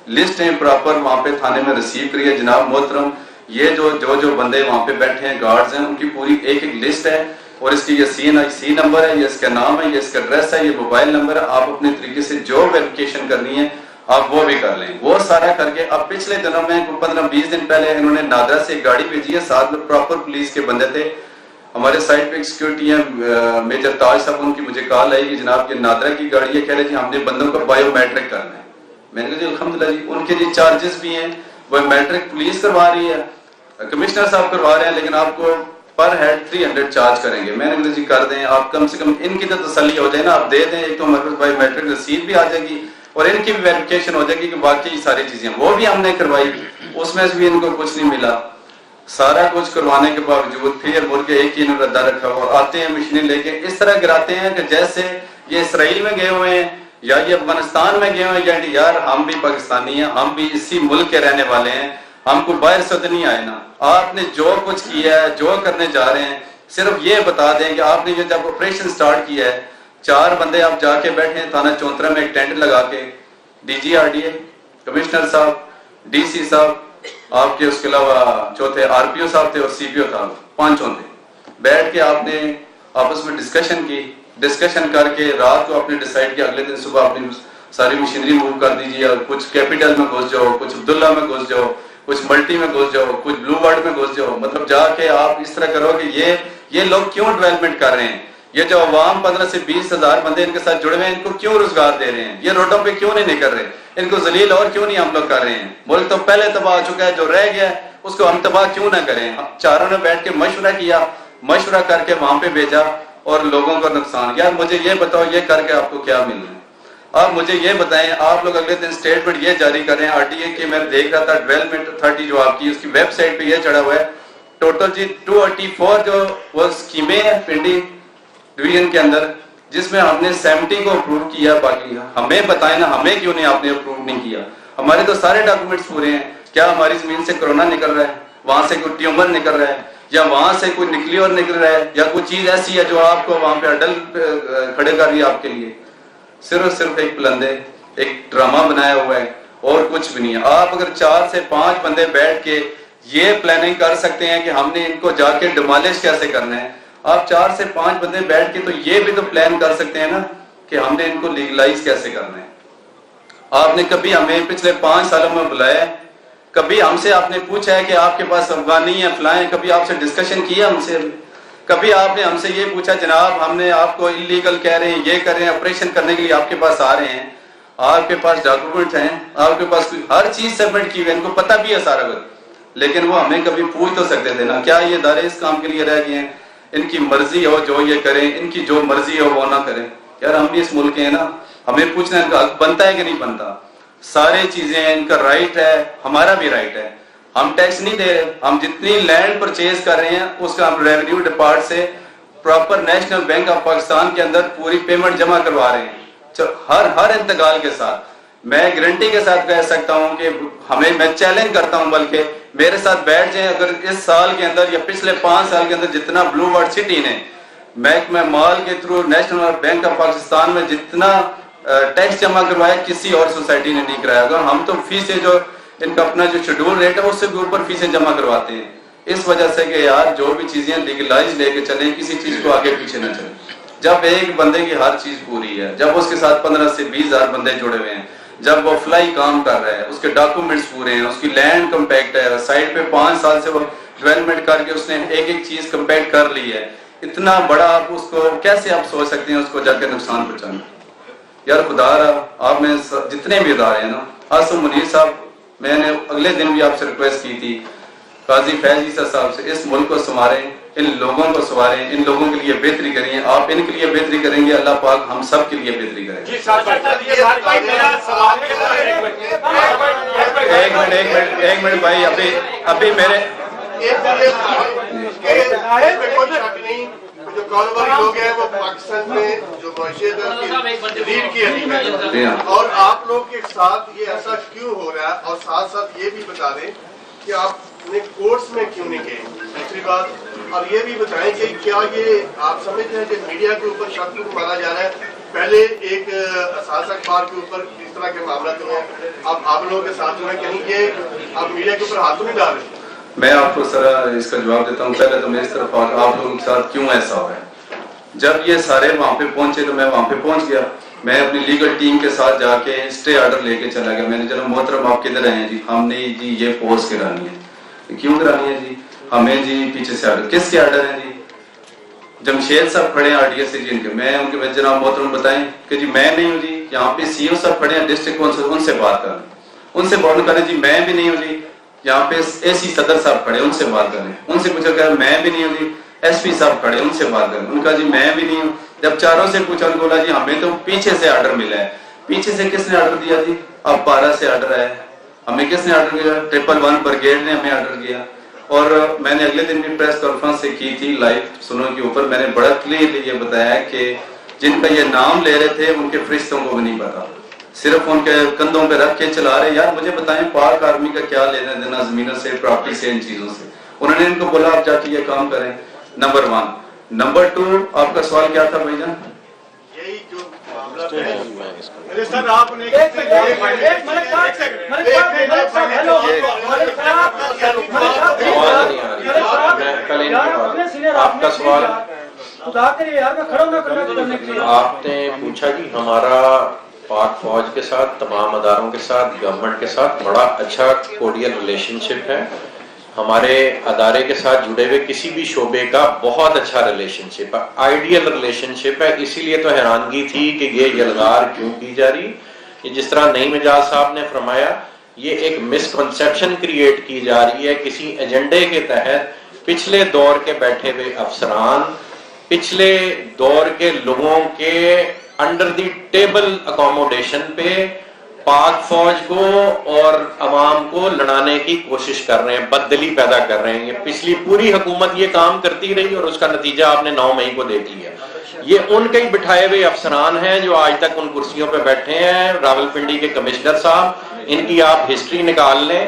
لسٹیں پراپر وہاں پہ تھانے میں ریسیو کریے. جناب محترم یہ جو بندے وہاں پہ بیٹھے ہیں گارڈز ہیں, ان کی پوری ایک لسٹ ہے, اور اس کی یہ سی نمبر ہے, یہ اس کا نام ہے, یہ اس کا ایڈریس ہے, یہ موبائل نمبر ہے. آپ اپنے طریقے سے جو ویریفیکیشن کرنی ہے آپ وہ بھی کر لیں. وہ سارا کر کے اب پچھلے دنوں میں 15-20 دن پہلے انہوں نے نادرا سے ایک گاڑی بھیجی ہے, ساتھ میں پراپر پولیس کے بندے تھے. ہمارے سائٹ پہ ایک سیکورٹی ہیں میجر تاج صاحب, ان کی مجھے کال آئی کہ جناب یہ نادرا کی گاڑی ہے, کہہ رہے جی ہم نے بندوں کا بایو میٹرک کرنا ہے. میں نے کہا جی الحمدللہ جی, ان کے جی چارجز بھی ہیں, وہ میٹرک پولیس کروا رہی ہے, کمشنر صاحب کروا رہے ہیں, لیکن آپ کو پر ہیڈ 300 چارج کریں گے. میں نے کہا جی کر دیں, آپ کم سے کم ان کی تو تسلی ہو جائے نا, آپ دے دیں, ایک تو ہمارے پاس بایو میٹرک رسید بھی آ جائے گی اور ان کی بھی ویریفیکیشن ہو جائے گی کہ باقی ساری چیزیں وہ بھی ہم نے کروائی, اس میں سے بھی ان کو کچھ نہیں ملا. سارا کچھ کروانے کے باوجود پھر ملک ایک ہی انہوں نے ردا رکھا ہوا, آتے ہیں مشینیں لے کے اس طرح گراتے ہیں کہ جیسے یہ اسرائیل میں گئے ہوئے ہیں یا یہ افغانستان میں گئے ہوئے ہیں, یار ہم بھی پاکستانی ہیں, ہم بھی اسی ملک کے رہنے والے ہیں, ہم کو باہر سے نہیں آئے نا. آپ نے جو کچھ کیا ہے, جو کرنے جا رہے ہیں, صرف یہ بتا دیں کہ آپ نے یہ جب آپریشن سٹارٹ کیا ہے, 4 بندے آپ جا کے بیٹھے ہیں تھانہ چونترا میں ایک ٹینٹ لگا کے, DGRDA, کمشنر صاحب, DC صاحب, آپ کے اس کے علاوہ چوتھے RPO صاحب تھے اور CPO صاحب, 5 تھے. بیٹھ کے آپ نے آپس میں ڈسکشن کی, ڈسکشن کر کے رات کو آپ نے ڈیسائیڈ کیا اگلے دن صبح اپنی ساری مشینری موو کر دیجیے, کچھ کیپیٹل میں گھس جاؤ, کچھ عبداللہ میں گھس جاؤ, کچھ ملٹی میں گھس جاؤ, کچھ بلو ورڈ میں گھس جاؤ. مطلب جا کے آپ اس طرح کرو کہ یہ لوگ کیوں ڈیولپمنٹ کر رہے ہیں, یہ جو عوام 15 سے 20 ہزار بندے ان کے ساتھ جڑے ہوئے ہیں, ان کو کیوں روزگار دے رہے ہیں, یہ روڈوں پہ کیوں نہیں نکل رہے, ان کو ذلیل اور کیوں نہیں ہم لوگ کر رہے ہیں. ملک تو پہلے تباہ ہو چکا ہے, جو رہ گیا ہے اس کو ہم تباہ کیوں نہ کریں. چاروں نے بیٹھ کے مشورہ کیا, مشورہ کر کے وہاں پہ بھیجا اور لوگوں کا نقصان. یار مجھے یہ بتاؤ یہ کر کے آپ کو کیا ملنا ہے, آپ مجھے یہ بتائیں. آپ لوگ اگلے دن سٹیٹمنٹ یہ جاری کر رہے ہیں RTA کی, میں دیکھ رہا تھا ڈیولپمنٹ اتھارٹی جو آپ کی اس کی ویب سائٹ پہ یہ چڑھا ہوا ہے ٹوٹل جی 284 جو وہ اسکیمیں ہیں پنڈی ڈویژن کے اندر, جس میں ہم نے 70 کو اپروو کیا. باقی ہمیں بتائیں نا, ہمیں کیوں نہیں آپ نے اپروو نہیں کیا. ہمارے تو سارے ڈاکومنٹس پورے ہیں. کیا ہماری زمین سے کرونا نکل رہا ہے, وہاں سے کوئی ٹیومر نکل رہا ہے, یا وہاں سے کوئی نکلی اور نکل رہا ہے, یا کوئی چیز ایسی ہے جو آپ کو وہاں پہ اڈل کھڑے کر رہی ہے آپ کے لیے. صرف ایک پلندے, ایک ڈرامہ بنایا ہوا ہے اور کچھ بھی نہیں ہے. آپ اگر 4 سے 5 بندے بیٹھ کے یہ پلاننگ کر سکتے ہیں کہ ہم نے ان کو جا کے ڈیمالش کیسے کرنا ہے, آپ 4 سے 5 بندے بیٹھ کے تو یہ بھی تو پلان کر سکتے ہیں نا کہ ہم نے ان کو لیگلائز کیسے کرنا ہے. آپ نے کبھی ہمیں پچھلے 5 سالوں میں بلایا, کبھی ہم سے آپ نے پوچھا ہے کہ آپ کے پاس افغانی ہیں فلائیں, کبھی آپ سے ڈسکشن کیا ہم سے, کبھی آپ نے ہم سے یہ پوچھا جناب ہم نے آپ کو انلیگل کہہ رہے ہیں, یہ کر رہے ہیں, آپریشن کرنے کے لیے آپ کے پاس آ رہے ہیں, آپ کے پاس ڈاکومنٹ ہیں, آپ کے پاس ہر چیز سبمٹ کی ہوئی ہے, ان کو پتہ بھی ہے سارا کچھ, لیکن وہ ہمیں کبھی پوچھ تو سکتے تھے نا. کیا یہ ادارے اس کام کے لیے رہ گئے ہیں, ان کی مرضی ہو جو یہ کریں, ان کی جو مرضی ہو وہ نہ کریں. یار ہم بھی اس ملک کے ہیں نا, ہمیں پوچھنا ان کا حق بنتا ہے کہ نہیں بنتا. سارے چیزیں ان کا رائٹ ہے, ہمارا بھی رائٹ ہے. ہم ٹیکس نہیں دے رہے, ہم جتنی لینڈ پرچیز کر رہے ہیں اس کا ہم ریونیو ڈپارٹ سے proper national bank of Pakistan کے اندر پوری پیمنٹ جمع کروا رہے ہیں ہر انتقال کے ساتھ. میں گارنٹی کے ساتھ کہہ سکتا ہوں کہ میں چیلنج کرتا ہوں, بلکہ میرے ساتھ بیٹھ جائیں, اگر اس سال کے اندر یا پچھلے 5 سال کے اندر جتنا بلو ورڈ سٹی نے محکمہ مال کے through national bank of Pakistan میں جتنا ٹیکس جمع کروایا کسی اور سوسائٹی نے نہیں کرایا ہوگا. ہم تو فیسیں جو ان کا اپنا جو شیڈول ریٹ ہے اس سے بھی اوپر فیسیں جمع کرواتے ہیں, اس وجہ سے کہ یار جو بھی چیزیں لیگلائز لے کے چلیں, کسی چیز کو آگے پیچھے نہ چلیں. جب ایک بندے کی ہر چیز پوری ہے, جب اس کے ساتھ 15 سے 20 ہزار بندے جڑے ہوئے ہیں, جب وہ فلائی کام کر رہا ہے, اس کے ڈاکومنٹس پورے ہیں, اس کی لینڈ کمپیکٹ ہے, سائٹ پہ 5 سال سے وہ ڈیولپمنٹ کر کے اس نے ایک چیز کمپیکٹ کر لی ہے, اتنا بڑا آپ اس کو کیسے آپ سوچ سکتے ہیں اس کو جا کے نقصان پہنچانا. یار خدا رہا, آپ میں جتنے بھی ادارے ہیں نا, آصم منیر صاحب, میں نے اگلے دن بھی آپ سے ریکویسٹ کی تھی, قاضی فیض عیسیٰ صاحب سے, اس ملک کو سنواریں, ان لوگوں کو سنواریں, ان لوگوں کے لیے بہتری کریں. آپ ان کے لیے بہتری کریں گے, اللہ پاک ہم سب کے لیے بہتری کریں گے. ایک منٹ بھائی, ابھی میرے جو کاروباری لوگ ہیں وہ پاکستان میں جو معیشت ہے کی حقیقت, اور آپ لوگ کے ساتھ یہ ایسا کیوں ہو رہا ہے, اور ساتھ ساتھ یہ بھی بتا دیں کہ آپ نے کورٹس میں کیوں نہیں گئے. دوسری بات, اور یہ بھی بتائیں کہ کیا یہ آپ سمجھتے ہیں کہ میڈیا کے اوپر شک کو مانا جا رہا ہے. پہلے ایک اساس اخبار کے اوپر اس طرح کے معاملات ہوئے ہیں, اب آپ لوگوں کے ساتھ جو ہے کہیں یہ آپ میڈیا کے اوپر ہاتھ نہیں ڈال رہے. میں آپ کو سر اس کا جواب دیتا ہوں. پہلے تو میں اس طرف آپ لوگوں کے ساتھ کیوں ایسا ہو رہا ہے. جب یہ سارے وہاں پہ پہنچے تو میں وہاں پہ پہنچ گیا, میں اپنی لیگل ٹیم کے ساتھ جا کے اسٹے آرڈر لے کے چلا گیا. میں نے چلو محترم آپ کدھر آئے ہیں جی؟ ہم نے جی یہ فورس کرانی ہے. کیوں کرانی ہے جی؟ ہمیں جی پیچھے سے آرڈر. کس کے آرڈر ہیں جی؟ جمشید صاحب کھڑے ہیں RDS سے جی ان کے. میں ان کے جناب محترم بتائیں کہ جی میں نہیں ہوں جی. یہاں پہ CO صاحب کھڑے ہیں ڈسٹرکٹ کونسل, ان سے بات کریں, ان سے بات کریں جی. میں بھی نہیں ہوں جی. یہاں پہ AC صدر صاحب کھڑے, ان سے بات کریں. ان سے پوچھا کہ میں بھی نہیں ہوں جی. SP صاحب کھڑے, ان سے بات کریں. ان کا جی میں بھی نہیں ہوں. جب چاروں سے پوچھا, بولا جی ہمیں تو پیچھے سے آرڈر ملا ہے. پیچھے سے کس نے آرڈر دیا جی؟ اب 12 سے آرڈر آیا. ہمیں کس نے آرڈر کیا؟ 111 بریگیڈ نے ہمیں آرڈر کیا. اور میں نے اگلے دن بھی پریس کانفرنس سے کی تھی لائیو سنو کے اوپر. میں نے بڑا کلیئرلی یہ بتایا کہ جن کا یہ نام لے رہے تھے ان کے فرشتوں کو بھی نہیں پتا, صرف ان کے کندھوں پہ رکھ کے چلا رہے. یار مجھے بتائیں پاک آرمی کا کیا لینا دینا زمینوں سے, پراپرٹی سے, ان چیزوں سے؟ انہوں نے ان کو بولا آپ جا کے یہ کام کریں. نمبر 1. نمبر 2, آپ کا سوال کیا تھا بھائی جان؟ یہی جو سر آپ نے آپ کا سوال آپ نے پوچھا جی ہمارا پاک فوج کے ساتھ, تمام اداروں کے ساتھ, گورنمنٹ کے ساتھ بڑا اچھا کوڈیل ریلیشن شپ ہے. ہمارے ادارے کے ساتھ جڑے ہوئے کسی بھی شعبے کا بہت اچھا ریلیشن شپ ہے, آئیڈیل ریلیشن شپ ہے. اسی لیے تو حیرانگی تھی کہ یہ یلغار کیوں کی جا رہی. یہ جس طرح نعیم اعجاز صاحب نے فرمایا, یہ ایک مسکنسیپشن کریٹ کی جا رہی ہے کسی ایجنڈے کے تحت. پچھلے دور کے بیٹھے ہوئے افسران, پچھلے دور کے لوگوں کے انڈر دی ٹیبل اکوموڈیشن پہ پاک فوج کو اور عوام کو لڑانے کی کوشش کر رہے ہیں, بددلی پیدا کر رہے ہیں. یہ پچھلی پوری حکومت یہ کام کرتی رہی اور اس کا نتیجہ آپ نے 9 مئی کو دیکھ لیا. یہ ان کے بٹھائے ہوئے افسران ہیں جو آج تک ان کرسیوں پہ بیٹھے ہیں. راولپنڈی کے کمشنر صاحب, ان کی آپ ہسٹری نکال لیں,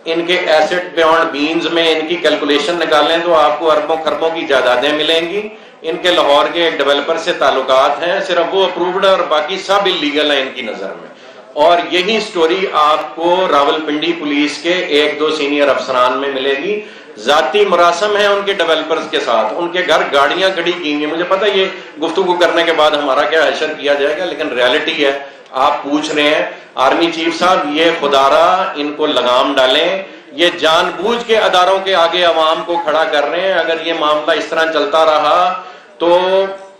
ان کے ایسٹ بیونڈ بینز میں ان کی کیلکولیشن نکالیں تو آپ کو اربوں خربوں کی جائیدادیں ملیں گی. ان کے لاہور کے ایک ڈیولپر سے تعلقات ہیں, صرف وہ اپرووڈ ہے اور باقی سب انلیگل ہیں ان کی نظر میں. اور یہی سٹوری آپ کو راولپنڈی پولیس کے 1-2 سینئر افسران میں ملے گی. ذاتی مراسم ہیں ان کے ڈیولپرز کے ساتھ, ان کے گھر گاڑیاں کھڑی کی ہوئی ہیں. مجھے پتہ یہ گفتگو کرنے کے بعد ہمارا کیا حشر کیا جائے گا, لیکن ریالٹی ہے. آپ پوچھ رہے ہیں آرمی چیف صاحب, یہ خدارہ ان کو لگام ڈالیں. یہ جان بوجھ کے اداروں کے آگے عوام کو کھڑا کر رہے ہیں. اگر یہ معاملہ اس طرح چلتا رہا تو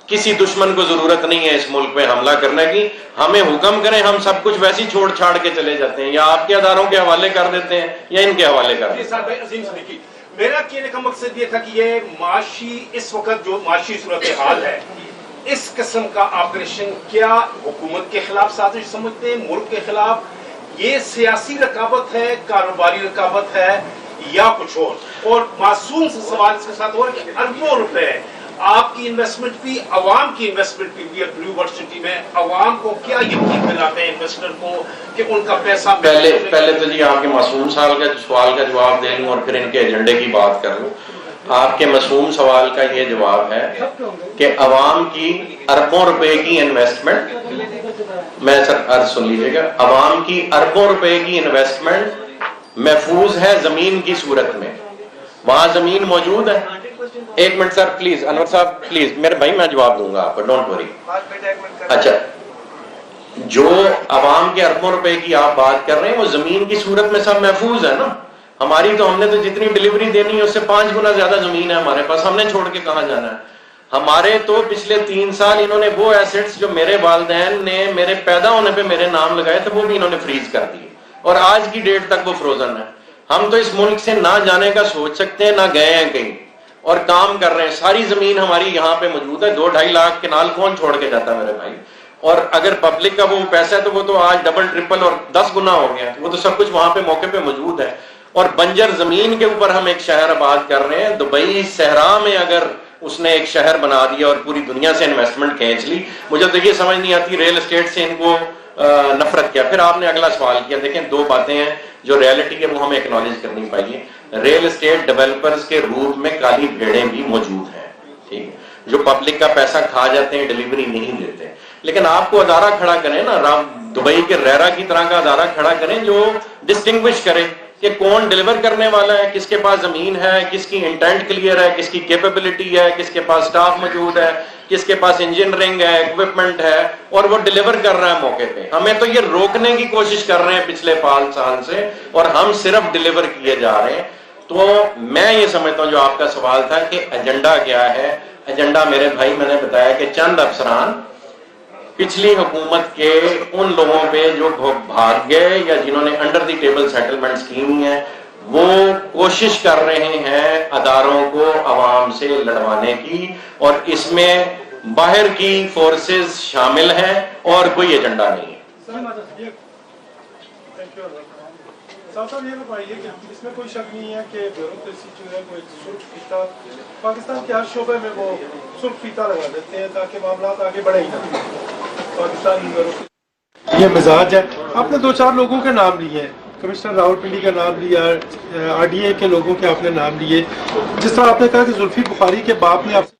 کسی دشمن کو ضرورت نہیں ہے اس ملک پہ حملہ کرنے کی. ہمیں حکم کریں, ہم سب کچھ ویسے چھوڑ چھاڑ کے چلے جاتے ہیں, یا آپ کے اداروں کے حوالے کر دیتے ہیں یا ان کے حوالے کر دیتے ہیں. میرا کہنے کا مقصد یہ تھا کہ یہ معاشی اس وقت جو معاشی صورتحال ہے, اس قسم کا آپریشن کیا حکومت کے خلاف سازش سمجھتے ہیں, ملک کے خلاف؟ یہ سیاسی رکاوٹ ہے, کاروباری رکاوٹ ہے, یا کچھ اور؟ اور معصوم سے سوال اس کے ساتھ اور کہ اربوں روپے آپ کی انویسٹمنٹ بھی, عوام کی انویسٹمنٹ بھی ہے بلیو یونیورسٹی میں. عوام کو کیا یقین دلاتے ہیں انویسٹر کو کہ ان کا پیسہ پہلے تو جی آپ کے معصوم سوال کا جواب دے لوں اور پھر ان کے ایجنڈے کی بات کر لوں. آپ کے معصوم سوال کا یہ جواب ہے کہ عوام کی اربوں روپے کی انویسٹمنٹ, میں سر عرض سن لیجیے گا, عوام کی اربوں روپے کی انویسٹمنٹ محفوظ ہے زمین کی صورت میں. وہاں زمین موجود ہے. ایک منٹ سر پلیز, انور صاحب پلیز, میرے بھائی میں جواب دوں گا آپ کو, ڈونٹ وری. اچھا, جو عوام کے اربوں روپے کی آپ بات کر رہے ہیں وہ زمین کی صورت میں سب محفوظ ہے نا. ہماری تو ہم نے تو جتنی ڈیلیوری دینی ہے اس سے 5 گنا زیادہ زمین ہے ہمارے پاس, ہم نے چھوڑ کے کہاں جانا ہے. ہمارے تو پچھلے 3 سال انہوں نے وہ ایسٹس جو میرے والدین نے میرے پیدا ہونے پہ میرے نام لگائے تھے وہ بھی انہوں نے فریز کر دیے, اور آج کی ڈیٹ تک وہ فروزن ہے. ہم تو اس ملک سے نہ جانے کا سوچ سکتے ہیں, نہ گئے ہیں کہیں, اور کام کر رہے ہیں. ساری زمین ہماری یہاں پہ موجود ہے. 2-2.5 لاکھ کنال کون چھوڑ کے جاتا ہے میرے بھائی؟ اور اگر پبلک کا وہ پیسہ ہے تو وہ تو آج ڈبل ٹرپل اور 10 گنا ہو گیا. وہ تو سب کچھ وہاں پہ موقع پہ موجود ہے. اور بنجر زمین کے اوپر ہم ایک شہر آباد کر رہے ہیں. دبئی صحرا میں اگر اس نے ایک شہر بنا دیا اور پوری دنیا سے انویسٹمنٹ کھینچ لی, مجھے تو یہ سمجھ نہیں آتی ریل اسٹیٹ سے ان کو نفرت کیا. پھر آپ نے اگلا سوال کیا, دیکھیں 2 باتیں ہیں جو ریالٹی ہے وہ ہمیں ایکنالج کرنی پائیے. ریل اسٹیٹ ڈیولپرز کے روپ میں کالی بھیڑیں بھی موجود ہیں, ٹھیک ہے, جو پبلک کا پیسہ کھا جاتے ہیں, ڈیلیوری نہیں دیتے. لیکن آپ کو ادارہ کھڑا کریں نا, دبئی کے ریرا کی طرح کا ادارہ کھڑا کریں جو ڈسٹنگوش کرے کہ کون ڈیلیور کرنے والا ہے, کس کے پاس زمین ہے, کس کی انٹینٹ کلیئر ہے, کس کی کیپیبلٹی ہے, کس کے پاس سٹاف موجود ہے, کس کے پاس انجینئرنگ ہے, ایکوپمنٹ ہے, اور وہ ڈیلیور کر رہا ہے موقع پہ. ہمیں تو یہ روکنے کی کوشش کر رہے ہیں پچھلے 5 سال سے, اور ہم صرف ڈیلیور کیے جا رہے ہیں. تو میں یہ سمجھتا ہوں جو آپ کا سوال تھا کہ ایجنڈا کیا ہے, ایجنڈا میرے بھائی میں نے بتایا کہ چند افسران پچھلی حکومت کے ان لوگوں پہ جو بھاگ گئے یا جنہوں نے انڈر دی ٹیبل سیٹلمنٹس کی ہوئی ہیں, وہ کوشش کر رہے ہیں اداروں کو عوام سے لڑوانے کی, اور اس میں باہر کی فورسز شامل ہیں اور کوئی ایجنڈا نہیں ہے. صاحب یہ بتائیے کہ اس میں کوئی شک نہیں ہے کہ بیوروکریسی جو ہے وہ ایک سرخ فیتہ پاکستان کے ہر شعبے میں وہ سرخ فیتہ لگا دیتے ہیں تاکہ معاملات آگے بڑھے ہی نہ. پاکستان یہ مزاج ہے. آپ نے 2-4 لوگوں کے نام لیے ہیں, کمشنر راولپنڈی کا نام لیا, RDA کے لوگوں کے آپ نے نام لیے, جس طرح آپ نے کہا کہ زلفی بخاری کے باپ نے آپ سے,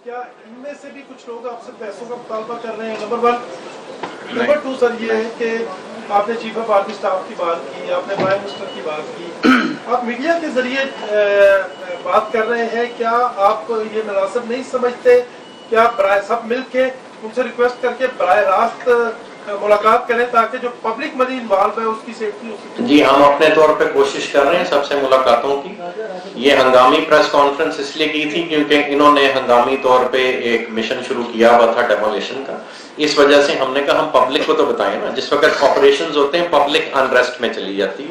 کیا ان میں سے بھی کچھ لوگ آپ سے پیسوں کا مطالبہ کر رہے ہیں؟ نمبر 1. نمبر 2 سر یہ ہے کہ آپ نے چیف آف آرمی اسٹاف کی بات کی, آپ نے پرائم منسٹر کی بات کی, آپ میڈیا کے ذریعے بات کر رہے ہیں. کیا آپ یہ مناسب نہیں سمجھتے کہ آپ برائے سب مل کے ان سے ریکویسٹ کر کے براہ راست ملاقات کریں تاکہ جو پبلک منی انوالو ہے اس کی سیفٹی ہو سکے؟ جی, ہم اپنے طور پہ کوشش کر رہے ہیں سب سے ملاقاتوں کی. یہ ہنگامی پریس کانفرنس اس لیے کی تھی کیونکہ انہوں نے ہنگامی طور پہ ایک مشن شروع کیا ہوا تھا ڈیمولیشن کا. اس وجہ سے ہم نے کہا ہم پبلک کو تو بتائیں نا, جس وقت آپریشنز ہوتے ہیں پبلک انریسٹ میں چلی جاتی,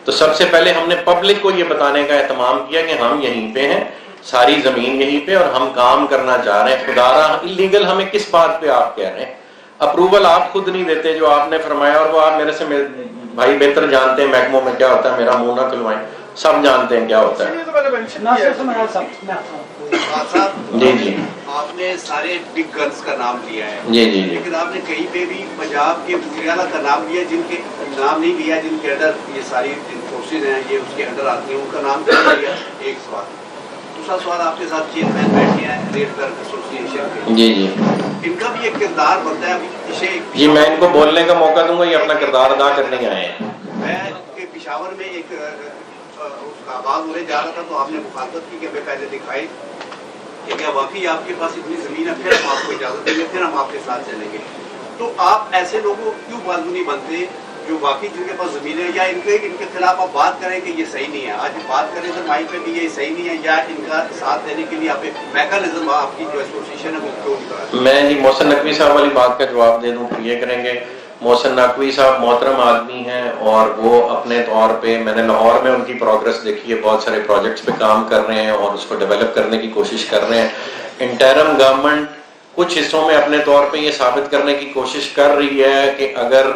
تو سب سے پہلے ہم نے پبلک کو یہ بتانے کا اہتمام کیا کہ ہم یہیں پہ ہیں, ساری زمین یہیں پہ, اور ہم کام کرنا چاہ رہے ہیں. خدا رہا اللیگل ہمیں کس بات پہ آپ کہہ رہے ہیں؟ اپروول آپ خود نہیں دیتے جو آپ نے فرمایا, اور وہ آپ میرے سے بھائی بہتر جانتے ہیں محکموں میں کیا ہوتا ہے, میرا منہ نہ کھلوائیں, سب جانتے ہیں کیا ہوتا ہے. جی جی, آپ نے سارے بگ گنز کا نام لیا ہے, جی جی, لیکن آپ نے کہیں پہ بھی پنجاب کے وزیر اعلیٰ کا نام لیا جن کے نام نہیں لیا, جن کے انڈر یہ ساری فورسز ہیں, یہ اس کے انڈر آتی ہیں, ان کا نام کیا لیا؟ ایک سوال. دوسرا سوال, آپ کے ساتھ چیئرمین بیٹھے ہیں ریڈ کر ایسوسیشن کے, جی جی, ان کا بھی ایک کردار بنتا ہے. جی میں ان کو بولنے کا موقع دوں گا, یہ اپنا کردار ادا کرنے آئے ہیں. میں پشاور میں ایک اس کا آغاز ہونے جا رہا تھا تو آپ نے مخالفت کی کہ ہمیں پہلے دکھائے کہ کیا واقعی آپ کے پاس اتنی زمین ہے, پھر ہم آپ کو اجازت دیں گے, پھر ہم آپ کے ساتھ چلیں گے. تو آپ ایسے لوگوں کیوں بازو نہیں بنتے جو واقعی جن کے پاس زمین ہے, یا ان کے خلاف آپ بات کریں کہ یہ صحیح نہیں ہے, آج بات کریں سر مائک پہ بھی یہ صحیح نہیں ہے, یا ان کا ساتھ دینے کے لیے آپ ایک میکانزم آپ کی جو ایسوسیشن ہے وہ کیوں نہیں کرا؟ میں جی محسن نقوی صاحب والی بات کا جواب دے دوں تو یہ کریں گے. محسن نقوی صاحب محترم آدمی ہیں, اور وہ اپنے طور پہ, میں نے لاہور میں ان کی پروگرس دیکھی ہے, بہت سارے پروجیکٹس پہ کام کر رہے ہیں اور اس کو ڈیولپ کرنے کی کوشش کر رہے ہیں. انٹرم گورنمنٹ کچھ حصوں میں اپنے طور پہ یہ ثابت کرنے کی کوشش کر رہی ہے کہ اگر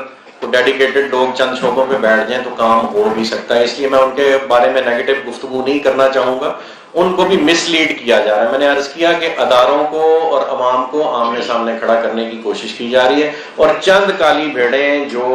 ڈیڈیکیٹڈ لوگ چند شعبوں پہ بیٹھ جائیں تو کام ہو بھی سکتا ہے. اس لیے میں ان کے بارے میں نیگیٹو گفتگو نہیں کرنا چاہوں گا. ان کو بھی مس لیڈ کیا جا رہا ہے. میں نے عرض کیا کہ اداروں کو اور عوام کو آمنے سامنے کھڑا کرنے کی کوشش کی جا رہی ہے, اور چند کالی بھیڑیں جو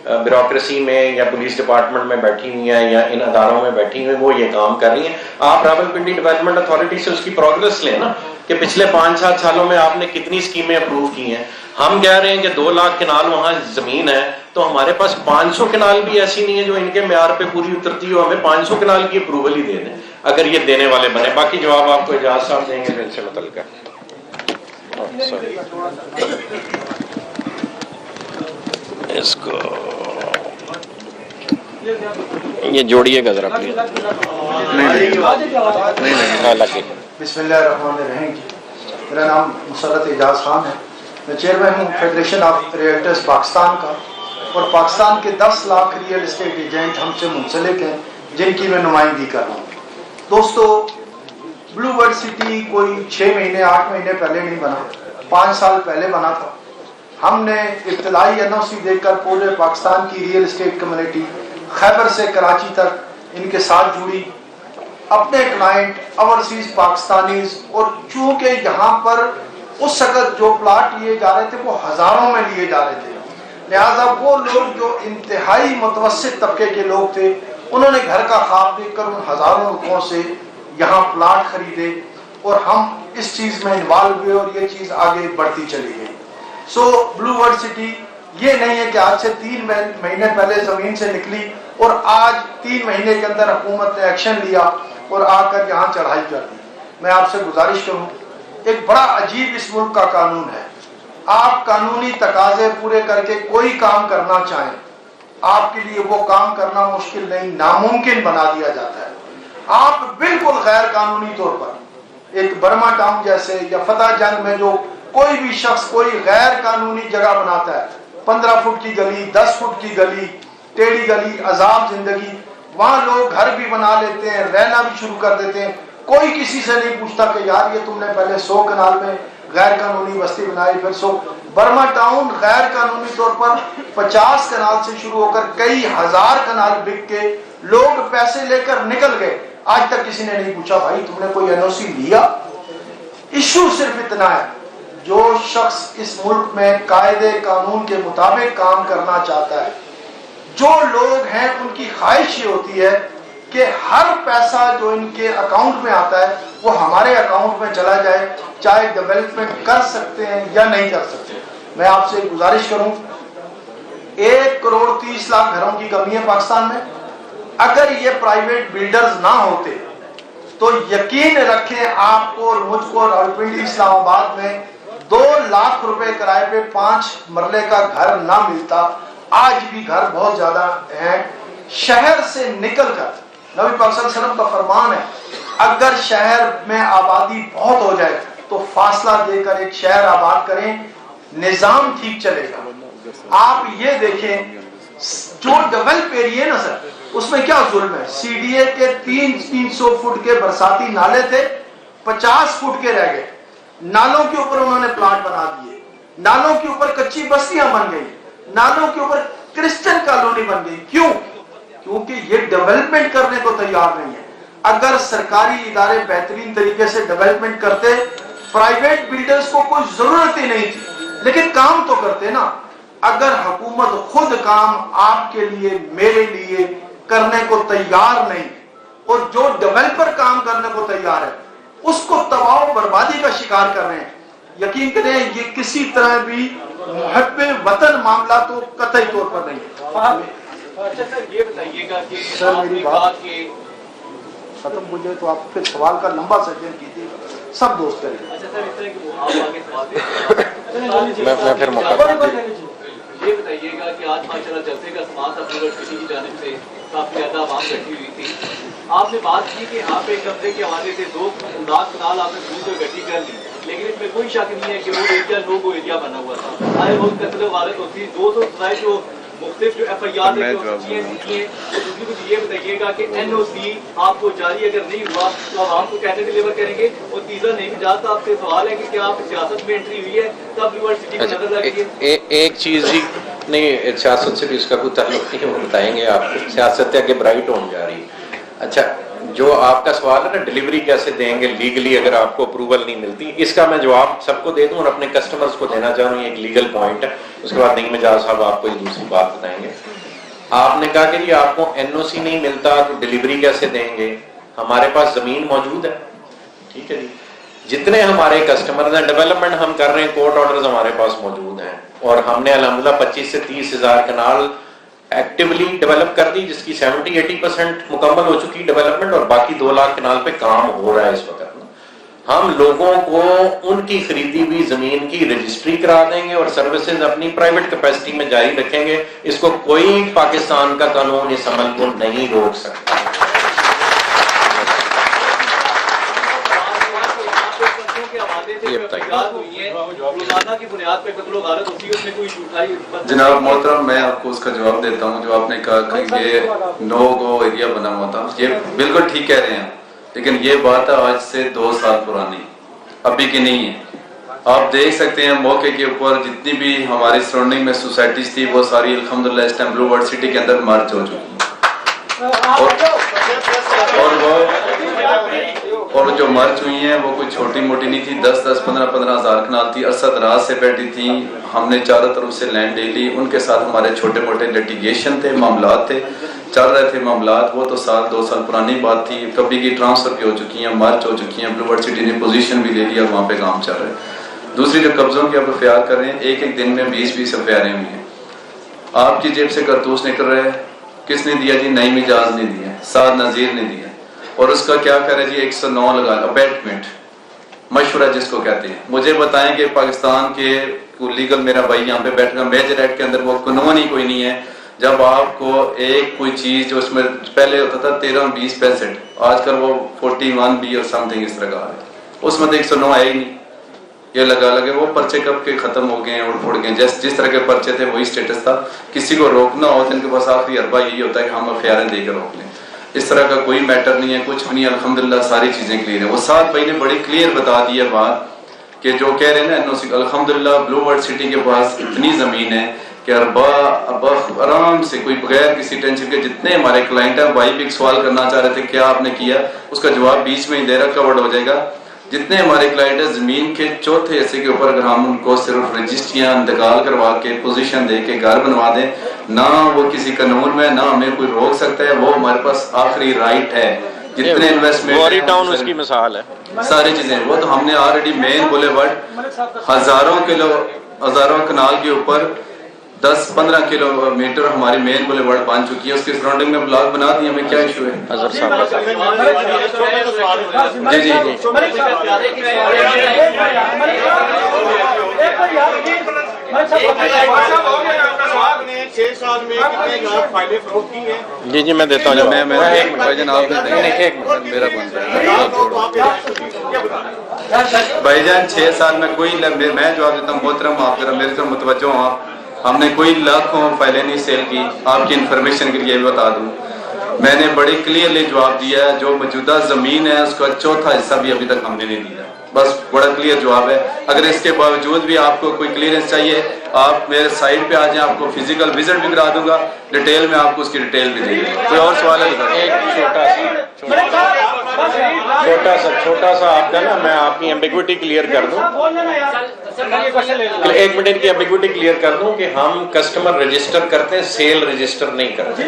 بیوروکریسی میں یا پولیس ڈپارٹمنٹ میں بیٹھی ہوئی ہیں یا ان اداروں میں بیٹھی ہوئی ہیں وہ یہ کام کر رہی ہیں. آپ راولپنڈی ڈیولپمنٹ اتھارٹی سے اس کی پروگرس لیں نا, کہ پچھلے 5-7 سالوں میں آپ نے کتنی اسکیمیں اپروو کی ہیں. ہم کہہ رہے ہیں کہ 2 لاکھ کنال وہاں زمین ہے, تو ہمارے پاس 500 کنال بھی ایسی نہیں ہے جو ان کے معیار پہ پوری اترتی ہو, ہمیں 500 کنال کی اپروول ہی دے دیں اگر یہ دینے والے بنے. باقی جواب آپ کو اجازت صاحب دیں گے ان سے متعلق. اس کو یہ جوڑیے گا ذرا پلیز. بسم اللہ الرحمن الرحیم. میرا نام مسرت اعجاز خان ہے, میں چیئرمین ہوں فیڈریشن آف ریئلٹرز پاکستان کا, اور پاکستان کے 10 لاکھ ریئل اسٹیٹ ایجنٹ ہم سے منسلک ہیں جن کی میں نمائندگی کر رہا ہوں. دوستو, بلو برڈ سٹی کوئی 6 مہینے 8 مہینے پہلے نہیں بنا, 5 سال پہلے بنا تھا. ہم نے ابتدائی NOC دے کر پورے پاکستان کی ریئل اسٹیٹ کمیونٹی خیبر سے کراچی تک ان کے ساتھ جڑی. اپنے کلائنٹ اوورسیز پاکستانیز, اور چونکہ یہاں پر اس وقت جو پلاٹ لیے جا رہے تھے وہ ہزاروں میں لیے جا رہے تھے, لہٰذا وہ لوگ جو انتہائی متوسط طبقے کے لوگ تھے انہوں نے گھر کا خواب دیکھ کر ان ہزاروں روپوں سے یہاں پلاٹ خریدے, اور ہم اس چیز میں انوالو ہوئے اور یہ چیز آگے بڑھتی چلی گئی. سو بلو برڈ سٹی یہ نہیں ہے کہ آج سے 3 مہینے پہلے زمین سے نکلی اور آج 3 مہینے کے اندر حکومت نے ایکشن لیا اور آ کر یہاں چڑھائی کر دی. میں آپ سے گزارش کروں, ایک بڑا عجیب اس ملک کا قانون ہے. آپ قانونی تقاضے پورے کر کے کوئی کام کرنا چاہیں, آپ کے لیے وہ کام کرنا مشکل نہیں, ناممکن بنا دیا جاتا ہے. آپ بالکل غیر قانونی طور پر ایک برما ٹاؤن جیسے یا فتح جنگ میں جو کوئی بھی شخص کوئی غیر قانونی جگہ بناتا ہے, 15 فٹ کی گلی, 10 فٹ کی گلی, ٹیڑھی گلی, عذاب زندگی, وہاں لوگ گھر بھی بنا لیتے ہیں, رہنا بھی شروع کر دیتے ہیں. کوئی کسی سے نہیں پوچھتا کہ یار یہ تم نے پہلے 100 کنال میں غیر قانونی بستی بنائی, پھر 100. برما ٹاؤن غیر قانونی طور پر 50 کنال سے شروع ہو کر کئی ہزار کنال بک کے لوگ پیسے لے کر نکل گئے. آج تک کسی نے نہیں پوچھا بھائی تم نے کوئی NOC لیا. ایشو صرف اتنا ہے, جو شخص اس ملک میں قاعدے قانون کے مطابق کام کرنا چاہتا ہے, جو لوگ ہیں ان کی خواہش یہ ہوتی ہے کہ ہر پیسہ جو ان کے اکاؤنٹ میں آتا ہے وہ ہمارے اکاؤنٹ میں چلا جائے, چاہے ڈیولپمنٹ کر سکتے ہیں یا نہیں کر سکتے. میں آپ سے گزارش کروں, 1 کروڑ 30 لاکھ گھروں کی کمی ہے پاکستان میں. اگر یہ پرائیویٹ بلڈرز نہ ہوتے تو یقین رکھیں آپ کو اور مجھ کو راولپنڈی اسلام آباد میں 2 لاکھ روپے کرائے پہ 5 مرلے کا گھر نہ ملتا. آج بھی گھر بہت زیادہ ہیں. شہر سے نکل کر نبی پاک صلی اللہ علیہ وسلم کا فرمان ہے, اگر شہر میں آبادی بہت ہو جائے تو فاصلہ دے کر ایک شہر آباد کریں, نظام ٹھیک چلے گا. آپ یہ دیکھیں جو ڈیولپ ایریا نا سر, اس میں کیا ظلم ہے. CDA کے 300 فٹ کے برساتی نالے تھے, 50 فٹ کے رہ گئے. نالوں کے اوپر انہوں نے پلاٹ بنا دیے, نالوں کے اوپر کچی بستیاں بن گئی, نالوں کے اوپر کرسچن کالونی بن گئی. کیوں؟ کیونکہ یہ ڈیولپمنٹ کرنے کو تیار نہیں ہے. اگر سرکاری ادارے بہترین طریقے سے ڈیولپمنٹ کرتے, پرائیویٹ بلڈرز کو کوئی ضرورت ہی نہیں تھی, لیکن کام تو کرتے نا. اگر حکومت خود کام آپ کے لیے میرے لیے کرنے کو تیار نہیں, اور جو ڈیولپر کام کرنے کو تیار ہے اس کو تباہ و بربادی کا شکار کر رہے ہیں, یقین کریں یہ کسی طرح بھی محب وطن معاملہ تو قطعی طور پر نہیں ہے. اچھا سر یہ بتائیے گا کہ سر میری بات ختم ہو جائے تو آپ پھر سوال کا لمبا سیشن کیجیے, سب دوست کریں. اچھا سر اس طرح کہ آپ آگے سوال میں پھر یہ بتائیے گا کہ آج ماشاءاللہ جلسے کا سماعت کسی کی جانب سے کافی زیادہ عوام بیٹھی ہوئی تھی. آپ نے بات کی کہ یہاں پہ قبضے کے حوالے سے 2 لاکھ کنال آپ نے دور کو اکٹھی کر لی, لیکن اس میں کوئی شک نہیں ہے کہ وہ ایریا نو گو ایریا بنا ہوا تھا. آئے روز قتل و غارت ہوتی, 200 جو مختلف جو FIR کی ہیں. دوسری کچھ یہ بتائیے گا کہ NOC آپ کو جاری اگر نہیں ہوا تو عوام کو کیسے ڈلیور کریں گے. اور تیسرا نہیں اجازت آپ سے سوال ہے کہ کیا آپ سیاست میں انٹری ہوئی ہے تب یونیورسٹی کو نظر لگی ہے؟ ایک چیز جی نہیں, سیاست سے بھی اس کا کوئی تعلق نہیں, وہ بتائیں گے آپ کو. سیاست آگے برائٹ ہونے جا رہی. اچھا جو آپ کا سوال ہے نا ڈلیوری کیسے دیں گے لیگلی اگر آپ کو اپروول نہیں ملتی, اس کا میں جواب سب کو دے دوں اور اپنے کسٹمرز کو دینا چاہوں. یہ ایک لیگل پوائنٹ ہے. اس کے بعد نہیں مجاز صاحب آپ کو ایک دوسری بات بتائیں گے. آپ نے کہا کہ جی آپ کو NOC نہیں ملتا تو ڈلیوری کیسے دیں گے. ہمارے پاس زمین موجود ہے, ٹھیک ہے جی. جتنے ہمارے کسٹمرز ہیں ڈیولپمنٹ ہم کر رہے ہیں, کورٹ آرڈرز ہمارے پاس موجود ہیں, اور ہم نے الحمدللہ 25 سے 30 ہزار کنال ایکٹیولی ڈیولپ کر دی, جس کی 70-80% مکمل ہو چکی ڈیولپمنٹ, اور باقی 2 لاکھ کنال پہ کام ہو رہا ہے اس وقت. ہم لوگوں کو ان کی خریدی ہوئی زمین کی رجسٹری کرا دیں گے اور سروسز اپنی پرائیویٹ کیپیسٹی میں جاری رکھیں گے. اس کو کوئی پاکستان کا قانون اس عمل کو نہیں روک سکتا. جناب محترم میں آپ کو اس کا جواب دیتا ہوں. جو آپ نے کہا کہ یہ نو گو ایریا بنا ہوا تھا, یہ بالکل ٹھیک کہہ رہے ہیں, لیکن یہ بات ہے آج سے 2 سال پرانی, ابھی کی نہیں ہے. آپ دیکھ سکتے ہیں موقع کے اوپر جتنی بھی ہماری سراؤنڈنگ میں سوسائٹیز تھی وہ ساری الحمدللہ اس ٹائم بلو ورلڈ سٹی کے اندر مرج ہو چکی ہیں. اور جو مرچ ہوئی ہیں وہ کوئی چھوٹی موٹی نہیں تھی, 10-10, 15-15 ہزار کنال تھی. عرصہ دراز سے بیٹھی تھیں, ہم نے چاروں طرف سے لینڈ لے لی. ان کے ساتھ ہمارے چھوٹے موٹے لیٹیگیشن تھے, معاملات تھے, چل رہے تھے معاملات. وہ تو 2 سال پرانی بات تھی. کبھی کی ٹرانسفر بھی ہو چکی ہیں, مرچ ہو چکی ہیں, بلو ورلڈ سٹی نے پوزیشن بھی لے لیا, وہاں پہ کام چل رہا ہے. دوسری جو قبضوں کی آپ FIR کر رہے ہیں, ایک دن میں 20-20 FIR ہوئی ہیں. آپ کی جیب سے کارتوس نکل رہے ہیں, کس نے دیا جی؟ نعیم اجاز نے دیا، سعد نذیر نے دیا، اور اس کا کیا کرے جی 109 لگا ابیٹمنٹ مشورہ جس کو کہتے ہیں۔ مجھے بتائیں کہ پاکستان کے لیگل، میرا بھائی یہاں پہ بیٹھ گا، میجر ایکٹ کے اندر وہ قانون ہی کوئی نہیں ہے جب آپ کو ایک کوئی چیز جو اس میں پہلے ہوتا تھا 13-20-65، آج کل وہ 41 بھی اور سم تھنگ اس طرح کا ہے، اس میں تو 109 آیا ہی نہیں، یہ لگا لگے وہ پرچے کب کے ختم ہو گئے ہیں، اڑ پھڑ گئے، جس طرح کے پرچے تھے وہی سٹیٹس تھا۔ کسی کو روکنا ہو تو ان کے پاس آخری اربا یہی ہوتا ہے کہ ہم اختیاریں دے کر روک لیں، اس طرح کا کوئی میٹر نہیں ہے، کچھ بھی نہیں، الحمدللہ ساری چیزیں کلیئر ہیں۔ وہ سعد بھائی نے بڑی کلیئر بتا دی ہے بات کہ جو کہہ رہے ہیں نا NOC، الحمدللہ بلو ورڈ سٹی کے پاس اتنی زمین ہے کہ اربا آرام سے کوئی بغیر کسی ٹینشن کے، جتنے ہمارے کلائنٹ ہیں، بھائی بھی ایک سوال کرنا چاہ رہے تھے کیا آپ نے کیا، اس کا جواب بیچ میں ہی دے رہا، کورڈ ہو جائے گا۔ جتنے ہمارے کلائنٹ ہیں زمین کے چوتھے حصے کے اوپر اگر ہم ان کو صرف رجسٹریاں انتقال کروا کے پوزیشن دے کے گھر بنوا دیں، نہ وہ کسی قانون میں نہ ہمیں کوئی روک سکتا ہے، وہ ہمارے پاس آخری رائٹ ہے۔ جتنے گوری ٹاؤن اس کی مثال ہے، ساری چیزیں وہ تو ہم نے آلریڈی مین بولے ورڈ ہزاروں کنال کے اوپر 10-15 کلومیٹر ہماری مین بولے ورڈ بن چکی ہے، اس کے سراؤنڈنگ میں بلاک بنا دی، ہمیں کیا ایشو ہے؟ اظہر صاحب جی جی جی جی جی میں دیتا ہوں، میں بھائی جان آپ ایک منٹ میرا بن رہا ہے بھائی جان 6 سال میں کوئی میں جواب دیتا ہوں، محترم آپ ذرا میرے طرف متوجہ ہوں، آپ ہم نے کوئی لاکھوں فائلیں نہیں سیل کی، آپ کی انفارمیشن کے لیے بھی بتا دوں، میں نے بڑی کلیئرلی جواب دیا ہے، جو موجودہ زمین ہے اس کا چوتھا حصہ بھی ابھی تک ہم نے نہیں دیا، بس بڑا کلیئر جواب ہے۔ اگر اس کے باوجود بھی آپ کو کوئی کلیئرنس چاہیے، آپ میرے سائٹ پہ آ جائیں، آپ کو فزیکل وزٹ بھی کرا دوں گا، ڈیٹیل میں آپ کو اس کی ڈیٹیل بھی دے دوں گا۔ کوئی اور سوال ہے؟ ایک چھوٹا سا آپ کا نا، میں آپ کی ایمبیگوٹی کلیئر کر دوں، 1 منٹ کی ایمبیگوٹی کلیئر کر دوں کہ ہم کسٹمر رجسٹر کرتے ہیں، سیل رجسٹر نہیں کرتے،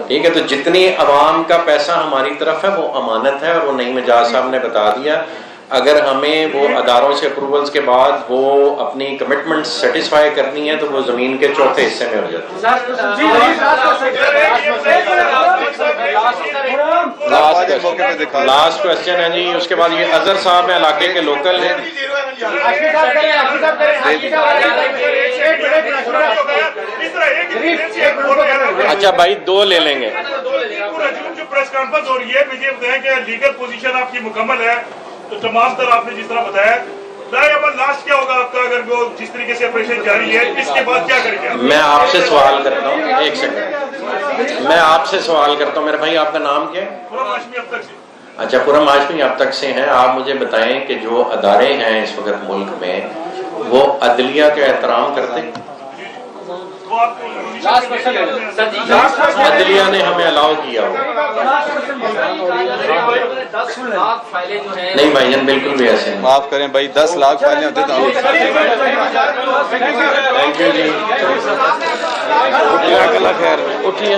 ٹھیک ہے؟ تو جتنی عوام کا پیسہ ہماری طرف ہے وہ امانت ہے، اور وہ نعیم اجاز صاحب نے بتا دیا، اگر ہمیں وہ اداروں سے اپروولز کے بعد وہ اپنی کمٹمنٹ سیٹسفائی کرنی ہے تو وہ زمین کے چوتھے حصے میں ہو جاتی ہے۔ لاسٹ کوشچن ہے جی، اس کے بعد یہ اظہر صاحب ہیں، علاقے کے لوکل ہیں۔ اچھا بھائی 2 لے لیں گے۔ جو پریس کانفرنس ہو رہی ہے، مجھے بتائیں کہ لیگل پوزیشن آپ کی مکمل ہے تو تمام طرح آپ نے جس طرح بتایا، لاسٹ کیا ہوگا آپ کا اگر وہ جس طریقے سے آپریشن جاری ہے، اس کے بعد کیا کریں گے؟ میں آپ سے سوال کرتا ہوں، 1 سیکنڈ، میں آپ سے سوال کرتا ہوں، میرے بھائی آپ کا نام کیا ہے؟ پورم ہاشمی اب تک سے۔ اچھا پورم ہاشمی اب تک سے ہیں، آپ مجھے بتائیں کہ جو ادارے ہیں اس وقت ملک میں وہ عدلیہ کا احترام کرتے ہیں؟ عدلیہ نے ہمیں الاؤ کیا ہو؟ نہیں بھائی جان بالکل بھی ایسے نہیں۔ معاف کریں بھائی، 10 لاکھ فائلیں ہوتے تو تھینک یو جی، اٹھیے، خیر اٹھیے۔